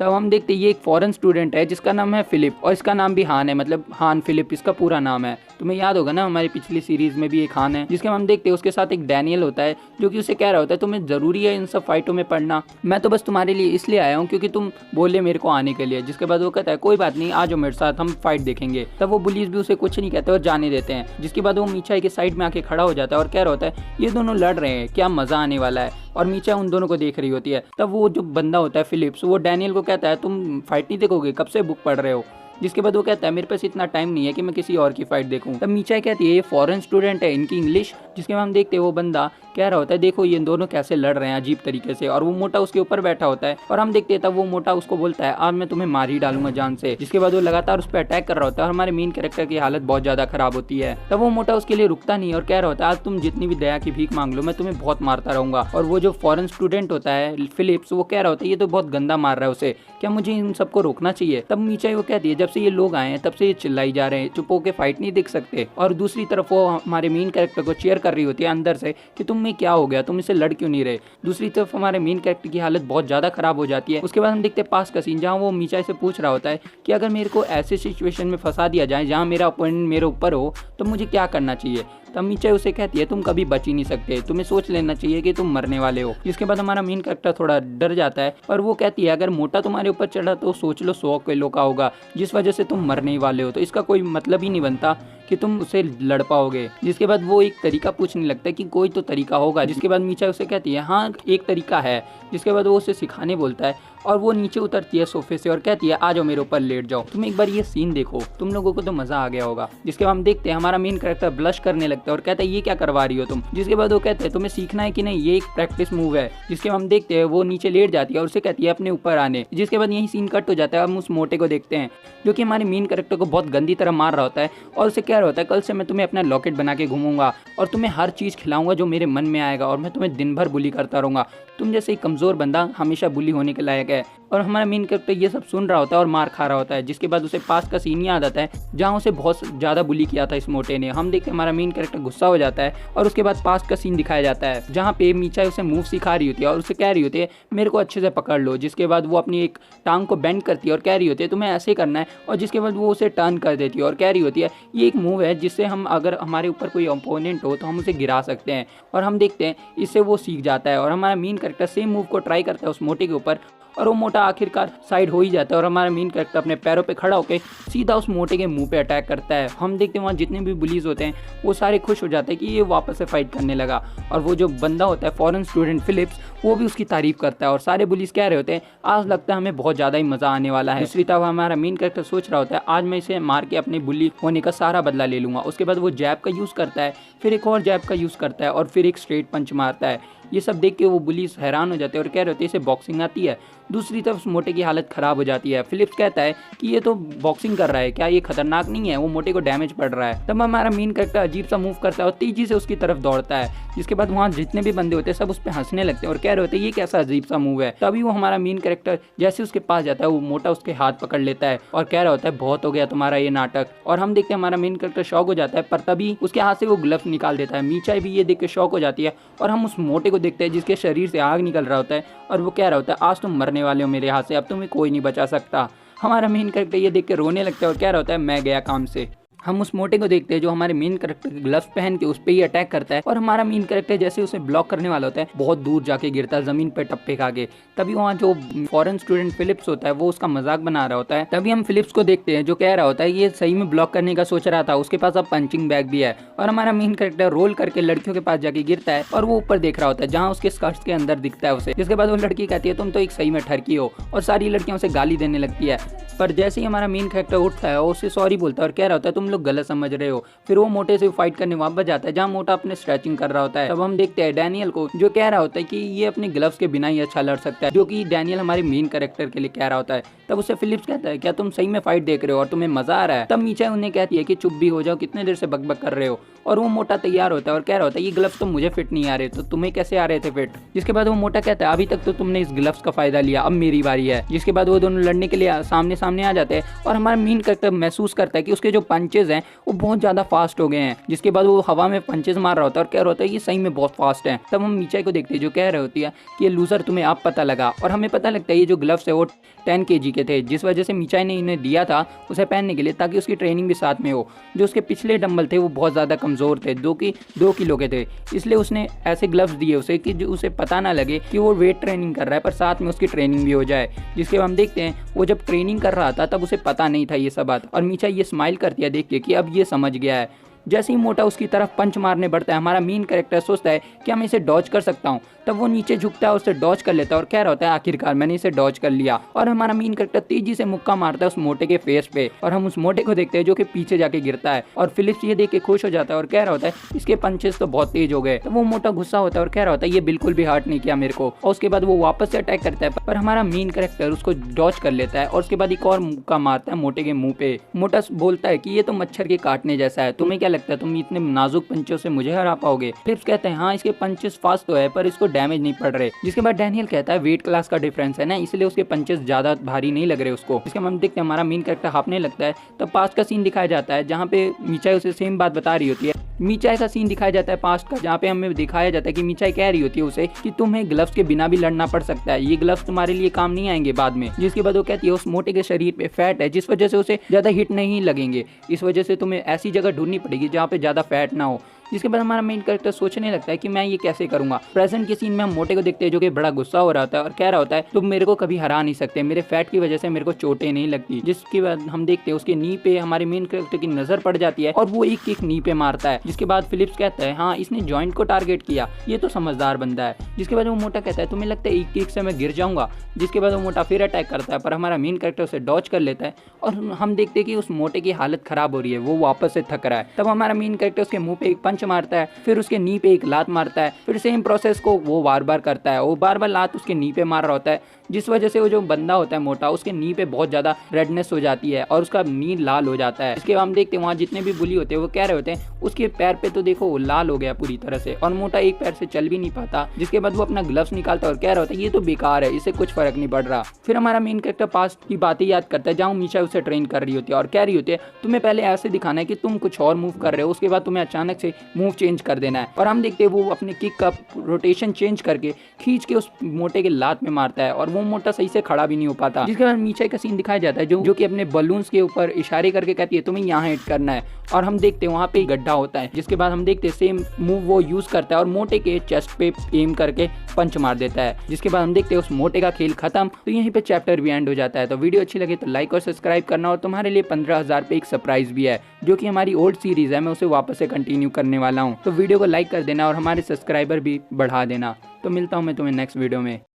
तब हम देखते हैं ये एक फॉरेन स्टूडेंट है जिसका नाम है फिलिप और इसका नाम भी हान है, मतलब हान फिलिप इसका पूरा नाम है। तुम्हें याद होगा ना हमारी पिछली सीरीज में भी एक हान है। जिसके हम देखते हैं उसके साथ एक डैनियल होता है जो कि उसे कह रहा होता है तुम्हें ज़रूरी है इन सब फाइटों में पढ़ना, मैं तो बस तुम्हारे लिए इसलिए आया हूँ क्योंकि तुम बोले मेरे को आने के लिए। जिसके बाद वो कहता है कोई बात नहीं आ जाओ मेरे साथ, हम फाइट देखेंगे। तब वो पुलिस भी उसे कुछ नहीं कहते और जाने देते हैं। जिसके बाद वो मीचा के साइड में आके खड़ा हो जाता है और कह रहा होता है ये दोनों लड़ रहे हैं, क्या मज़ा आने वाला है। और मीचा उन दोनों को देख रही होती है। तब वो जो बंदा होता है फिलिप्स वो डैनियल को कहता है तुम फाइट नहीं देखोगे, कब से बुक पढ़ रहे हो। जिसके बाद वो कहता है मेरे पास इतना टाइम नहीं है कि मैं किसी और की फाइट देखूं। तब मीचा कहती है ये फॉरेन स्टूडेंट है, इनकी इंग्लिश। जिसके बाद हम देखते हैं वो बंदा कह रहा होता है देखो ये दोनों कैसे लड़ रहे हैं अजीब तरीके से, और वो मोटा उसके ऊपर बैठा होता है। और हम देखते हैं तब वो मोटा उसको बोलता है आज मैं तुम्हें मार ही डालूंगा जान से। जिसके बाद वो लगातार उस पर अटैक कर रहा होता है और हमारे मेन कैरेक्टर की हालत बहुत ज्यादा खराब होती है। तब वो मोटा उसके लिए रुकता नहीं और कह रहा होता है आज तुम जितनी भी दया की भीख मांग लो मैं तुम्हें बहुत मारता रहूंगा। और वो जो फॉरेन स्टूडेंट होता है फिलिप्स वो कह रहा होता है ये तो बहुत गंदा मार रहा है उसे, क्या मुझे इन सबको रोकना चाहिए। तब मीचा वो कहती है जब से ये लोग आए हैं तब से ये चिल्लाई जा रहे हैं, चुप होके फाइट नहीं देख सकते। और दूसरी तरफ वो हमारे मेन कैरेक्टर को चीयर कर रही होती है अंदर से कि तुम में क्या हो गया, तुम इसे लड़ क्यों नहीं रहे। दूसरी तरफ हमारे मेन कैरेक्टर की हालत बहुत ज्यादा खराब हो जाती है। उसके बाद हम देखते हैं पास का सीन जहाँ वो मीचा से पूछ रहा होता है कि अगर मेरे को ऐसे सिचुएशन में फंसा दिया जाए जहाँ मेरा अपोनेंट मेरे ऊपर हो तो मुझे क्या करना चाहिए। तब मीचा उसे कहती है तुम कभी बच ही नहीं सकते, तुम्हें सोच लेना चाहिए कि तुम मरने वाले हो। जिसके बाद हमारा मेन कैरेक्टर थोड़ा डर जाता है और वो कहती है अगर मोटा तुम्हारे ऊपर चढ़ा तो सोच लो 100 किलो का होगा, जिस वजह से तुम मरने ही वाले हो, तो इसका कोई मतलब ही नहीं बनता कि तुम उसे लड़ पाओगे। जिसके बाद वो एक तरीका पूछने लगता है कि कोई तो तरीका होगा। जिसके बाद मीचा उसे कहती है हाँ एक तरीका है। जिसके बाद वो उसे सिखाने बोलता है और वो नीचे उतरती है सोफे से और कहती है आ जाओ मेरे ऊपर लेट जाओ। तुम एक बार ये सीन देखो, तुम लोगों को तो मजा आ गया होगा। जिसके बाद हम देखते हैं हमारा मेन कैरेक्टर ब्लश करने लगता है और कहता है ये क्या करवा रही हो तुम। जिसके बाद वो कहते हैं तुम्हें सीखना है कि नहीं, ये एक प्रैक्टिस मूव है। जिसके बाद हम देखते हैं वो नीचे लेट जाती है और उसे कहती है अपने ऊपर आने। जिसके बाद यही सीन कट हो जाता है। हम उस मोटे को देखते हैं जो कि हमारे मेन कैरेक्टर को बहुत गंदी तरह मार रहा होता है और उसे कह रहा होता है कल से मैं तुम्हें अपना लॉकेट बना के घूमूंगा और तुम्हें हर चीज खिलाऊंगा जो मेरे मन में आएगा और मैं तुम्हें दिन भर बुली करता रहूंगा। तुम जैसे एक कमजोर बंदा हमेशा बुली होने के लायक है। और हमारा मेन कैरेक्टर ये सब सुन रहा होता है और मार खा रहा होता है। जिसके बाद उसे पास का सीन याद आता है जहाँ उसे बहुत ज़्यादा बुली किया था इस मोटे ने। हम देखते हैं हमारा मेन कैरेक्टर गुस्सा हो जाता है और उसके बाद पास का सीन दिखाया जाता है जहाँ पे मीचा उसे मूव सिखा रही होती है और उसे कह रही होती है मेरे को अच्छे से पकड़ लो। जिसके बाद वो अपनी एक टांग को बेंड करती है और कह रही होती है तुम्हें ऐसे करना है। और जिसके बाद वो उसे टर्न कर देती है और कह रही होती है ये एक मूव है जिससे हम अगर हमारे ऊपर कोई अपोनेंट हो तो हम उसे गिरा सकते हैं। और हम देखते हैं इससे वो सीख जाता है और हमारा मेन कैरेक्टर सेम मूव को ट्राई करता है उस मोटे के ऊपर और वो मोटा आखिरकार साइड हो ही जाता है। और हमारा मेन कैरेक्टर अपने पैरों पे खड़ा होकर सीधा उस मोटे के मुंह पे अटैक करता है। हम देखते हैं वहाँ जितने भी बुलीज होते हैं वो सारे खुश हो जाते हैं कि ये वापस से फाइट करने लगा। और वो जो बंदा होता है फॉरेन स्टूडेंट फिलिप्स वो भी उसकी तारीफ करता है और सारे बुलीज कह रहे होते हैं आज लगता है हमें बहुत ज़्यादा ही मज़ा आने वाला है। दूसरी तरफ हमारा मेन कैरेक्टर सोच रहा होता है आज मैं इसे मार के अपने बुली होने का सारा बदला ले लूँगा। उसके बाद वो जैब का यूज़ करता है, फिर एक और जैब का यूज़ करता है और फिर एक स्ट्रेट पंच मारता है। ये सब देख के वो बुलीज हैरान हो जाते हैं और कह रहे होते हैं इसे बॉक्सिंग आती है। दूसरी तरफ मोटे की हालत खराब हो जाती है। फिलिप्स कहता है कि ये तो बॉक्सिंग कर रहा है, क्या ये खतरनाक नहीं है, वो मोटे को डैमेज पड़ रहा है। तब हमारा मेन कैरेक्टर अजीब सा मूव करता है और तेजी से उसकी तरफ दौड़ता है। जिसके बाद वहाँ जितने भी बंदे होते हैं सब उस पर हंसने लगते हैं और कह रहे होते हैं ये कैसा अजीब सा मूव है। तभी वो हमारा मेन कैरेक्टर जैसे उसके पास जाता है वो मोटा उसके हाथ पकड़ लेता है और कह रहा होता है बहुत हो गया तुम्हारा ये नाटक। और हम देखते हैं हमारा मेन कैरेक्टर शॉक हो जाता है पर तभी उसके हाथ से वो ग्लव्स निकाल देता है। मीचा भी ये देख के शॉक हो जाती है और हम उस मोटे को देखते हैं जिसके शरीर से आग निकल रहा होता है और वो कह रहा होता है आज तुम मरने वाले हो मेरे हाथ से, अब तुम्हें कोई नहीं बचा सकता। हमारा मेन कैरेक्टर ये देख के रोने लगता है और कह रहा होता है मैं गया काम से। हम उस मोटे को देखते हैं जो हमारे मेन कैरेक्टर के ग्लव्स पहन के उस पे ही अटैक करता है और हमारा मेन कैरेक्टर जैसे उसे ब्लॉक करने वाला होता है बहुत दूर जाके गिरता है जमीन पे टप्पे खा के। तभी वहाँ जो फॉरेन स्टूडेंट फिलिप्स होता है वो उसका मजाक बना रहा होता है। तभी हम फिलिप्स को देखते हैं जो कह रहा होता है ये सही में ब्लॉक करने का सोच रहा था, उसके पास अब पंचिंग बैग भी है। और हमारा मेन कैरेक्टर रोल करके लड़कियों के पास जाके गिरता है और वो ऊपर देख रहा होता है जहाँ उसके स्कर्ट्स के अंदर दिखता है उसे। जिसके बाद वो लड़की कहती है तुम तो एक सही में ठरकी हो, और सारी लड़कियां उसे गाली देने लगती है। पर जैसे ही हमारा मेन कैरेक्टर उठता है वो उससे सॉरी बोलता है और कह रहा होता है तुम लोग गलत समझ रहे हो। फिर वो मोटे से फाइट करने वापस जाता है जहाँ मोटा अपने स्ट्रेचिंग कर रहा होता है। तब हम देखते हैं डैनियल को जो कह रहा होता है कि ये अपने ग्लव्स के बिना ही अच्छा लड़ सकता है, जो कि डैनियल हमारे मेन कैरेक्टर के लिए कह रहा होता है। तब उससे फिलिप्स कहता है क्या तुम सही में फाइट देख रहे हो और तुम्हें मजा आ रहा है? तब मीचा उन्हें कहती है कि चुप भी हो जाओ, कितने देर से बकबक कर रहे हो। और वो मोटा तैयार होता है और कह रहा होता है ये ग्लव्स तो मुझे फिट नहीं आ रहे, तो तुम्हें कैसे आ रहे थे फिट? जिसके बाद वो मोटा कहता है अभी तक तो तुमने इस ग्लव्स का फायदा लिया, अब मेरी बारी है। जिसके बाद वो दोनों लड़ने के लिए सामने सामने आ जाते हैं और हमारा मेन कैरेक्टर महसूस करता है कि उसके जो पंचेज हैं वो बहुत ज्यादा फास्ट हो गए हैं। जिसके बाद वो हवा में पंचेज मार रहा होता है और कह रहा होता है ये सही में बहुत फास्ट है। तब हम मीचा को देखते हैं जो कह रही होती है कि ये लूजर तुम्हें अब पता लगा। और हमें पता लगता है ये जो ग्लव्स है वो 10 kg के थे, जिस वजह से मीचा ने इन्हें दिया था उसे पहनने के लिए ताकि उसकी ट्रेनिंग भी साथ में हो। जो उसके पिछले डंबल थे वो बहुत ज़्यादा कमज़ोर थे, जो कि 2 किलो के थे, इसलिए उसने ऐसे ग्लव्स दिए उसे कि जो उसे पता ना लगे कि वो वेट ट्रेनिंग कर रहा है पर साथ में उसकी ट्रेनिंग भी हो जाए। जिसके बाद हम देखते हैं वो जब ट्रेनिंग कर रहा था तब उसे पता नहीं था ये सब बात, और मीचा ये स्माइल करती है देख के कि अब ये समझ गया है। जैसे ही मोटा उसकी तरफ पंच मारने बढ़ता है हमारा मेन कैरेक्टर सोचता है कि मैं इसे डॉज कर सकता हूँ। तब वो नीचे झुकता है, उसे डॉज कर लेता है और कह रहा होता है आखिरकार मैंने इसे डॉज कर लिया। और हमारा मेन कैरेक्टर तेजी से मुक्का मारता है उस मोटे के फेस पे और हम उस मोटे को देखते हैं जो कि पीछे जाके गिरता है। और फिलिप्स ये देख के खुश हो जाता है और कह रहा होता है इसके पंचेस तो बहुत तेज हो गए। तो वो मोटा गुस्सा होता है और कह रहा होता है ये बिल्कुल भी हर्ट नहीं किया मेरे को। और उसके बाद वो वापस से अटैक करता है पर हमारा मेन कैरेक्टर उसको डॉज कर लेता है और उसके बाद एक और मुक्का मारता है मोटे के मुंह पे। मोटा बोलता है कि ये तो मच्छर के काटने जैसा है, तुम्हें क्या लगता है तुम इतने नाजुक पंचों से मुझे हरा पाओगे? फिलिप्स कहते हैं हाँ इसके पंचेस फास्ट तो है पर इसको डैमेज नहीं पड़ रहे। जिसके बाद डैनियल कहता है वेट क्लास का डिफरेंस है ना, इसलिए उसके पंचेस ज्यादा भारी नहीं लग रहे उसको। इसके हम देखते हैं हमारा मेन कैरेक्टर हाफने लगता है। तब पास्ट का सीन दिखाया जाता है जहाँ पे मीचा उसे सेम बात बता रही होती है। मीचाई का सीन दिखाया जाता है पास्ट का, जहाँ पे हमें दिखाया जाता है कि मीचाई कह रही होती है उसे कि तुम्हें ग्लव्स के बिना भी लड़ना पड़ सकता है, ये ग्लव्स तुम्हारे लिए काम नहीं आएंगे बाद में। जिसके बाद वो कहती है उस मोटे के शरीर पे फैट है जिस वजह से उसे ज्यादा हिट नहीं लगेंगे, इस वजह से तुम्हें ऐसी जगह ढूंढनी पड़ेगी जहाँ पे ज्यादा फैट ना हो। जिसके बाद हमारा मेन कैरेक्टर सोचने लगता है कि मैं ये कैसे करूंगा। प्रेजेंट के सीन में हम मोटे को देखते हैं जो कि बड़ा गुस्सा हो रहा था और कह रहा होता है तुम मेरे को कभी हरा नहीं सकते, मेरे फैट की वजह से मेरे को चोटें नहीं लगती। जिसके बाद हम देखते हैं उसके नी पे हमारे मेन कैरेक्टर की नजर पड़ जाती है और वो एक किक नी पे मारता है। जिसके बाद फिलिप्स कहता है हाँ इसने जॉइंट को टारगेट किया, ये तो समझदार बंदा है। जिसके बाद वो मोटा कहता है तुम्हें लगता है एक किक से मैं गिर जाऊंगा? जिसके बाद वो मोटा फिर अटैक करता है पर हमारा मेन कैरेक्टर उसे डॉज कर लेता है और हम देखते हैं कि उस मोटे की हालत खराब हो रही है, वो वापस से थक रहा है। तब हमारा मेन कैरेक्टर उसके मुंह पे एक पंच मारता है, फिर उसके नी पे एक लात मारता है, फिर सेम प्रोसेस को वो बार बार करता है। वो बार बार लात उसके नी पे मार रहा होता है जिस वजह से वो जो बंदा होता है मोटा उसके नी पे बहुत ज्यादा रेडनेस हो जाती है और उसका नी लाल हो जाता है। इसके बाद हम देखते हैं वहाँ जितने भी बुली होते हैं वो कह रहे होते हैं उसके पैर पे तो देखो लाल हो गया पूरी तरह से और मोटा एक पैर से चल भी नहीं पाता। जिसके बाद वो अपना ग्लव्स निकालता है और कह रहा होता है ये तो बेकार है, इससे कुछ फर्क नहीं पड़ रहा। फिर हमारा मेन कैरेक्टर पास्ट की बातें याद करता है जहाँ मीशा उसे ट्रेन कर रही होती है और कह रही होती है तुम्हें पहले ऐसे दिखाना है कि तुम कुछ और मूव कर रहे हो, उसके बाद तुम्हें अचानक से मूव चेंज कर देना है। और हम देखते हैं वो अपने किक का रोटेशन चेंज करके खींच के उस मोटे के लात में मारता है और वो मोटा सही से खड़ा भी नहीं हो पाता। जिसके बाद मीचा का सीन दिखाया जाता है जो कि अपने बलून्स के ऊपर इशारे करके कहती है तुम्हें यहाँ हिट करना है और हम देखते हैं वहाँ पे गड्ढा होता है। जिसके बाद हम देखते हैं सेम मूव वो यूज करता है और मोटे के चेस्ट पे एम करके पंच मार देता है। जिसके बाद हम देखते हैं उस मोटे का खेल खत्म। तो यहीं पे चैप्टर भी एंड हो जाता है। तो वीडियो अच्छी लगे तो लाइक और सब्सक्राइब करना और तुम्हारे लिए 15,000 पे एक सरप्राइज भी है जो कि हमारी ओल्ड सीरीज है, मैं उसे वापस से कंटिन्यू करने वाला हूँ। तो वीडियो को लाइक कर देना और हमारे सब्सक्राइबर भी बढ़ा देना। तो मिलता हूँ मैं तुम्हें नेक्स्ट वीडियो में।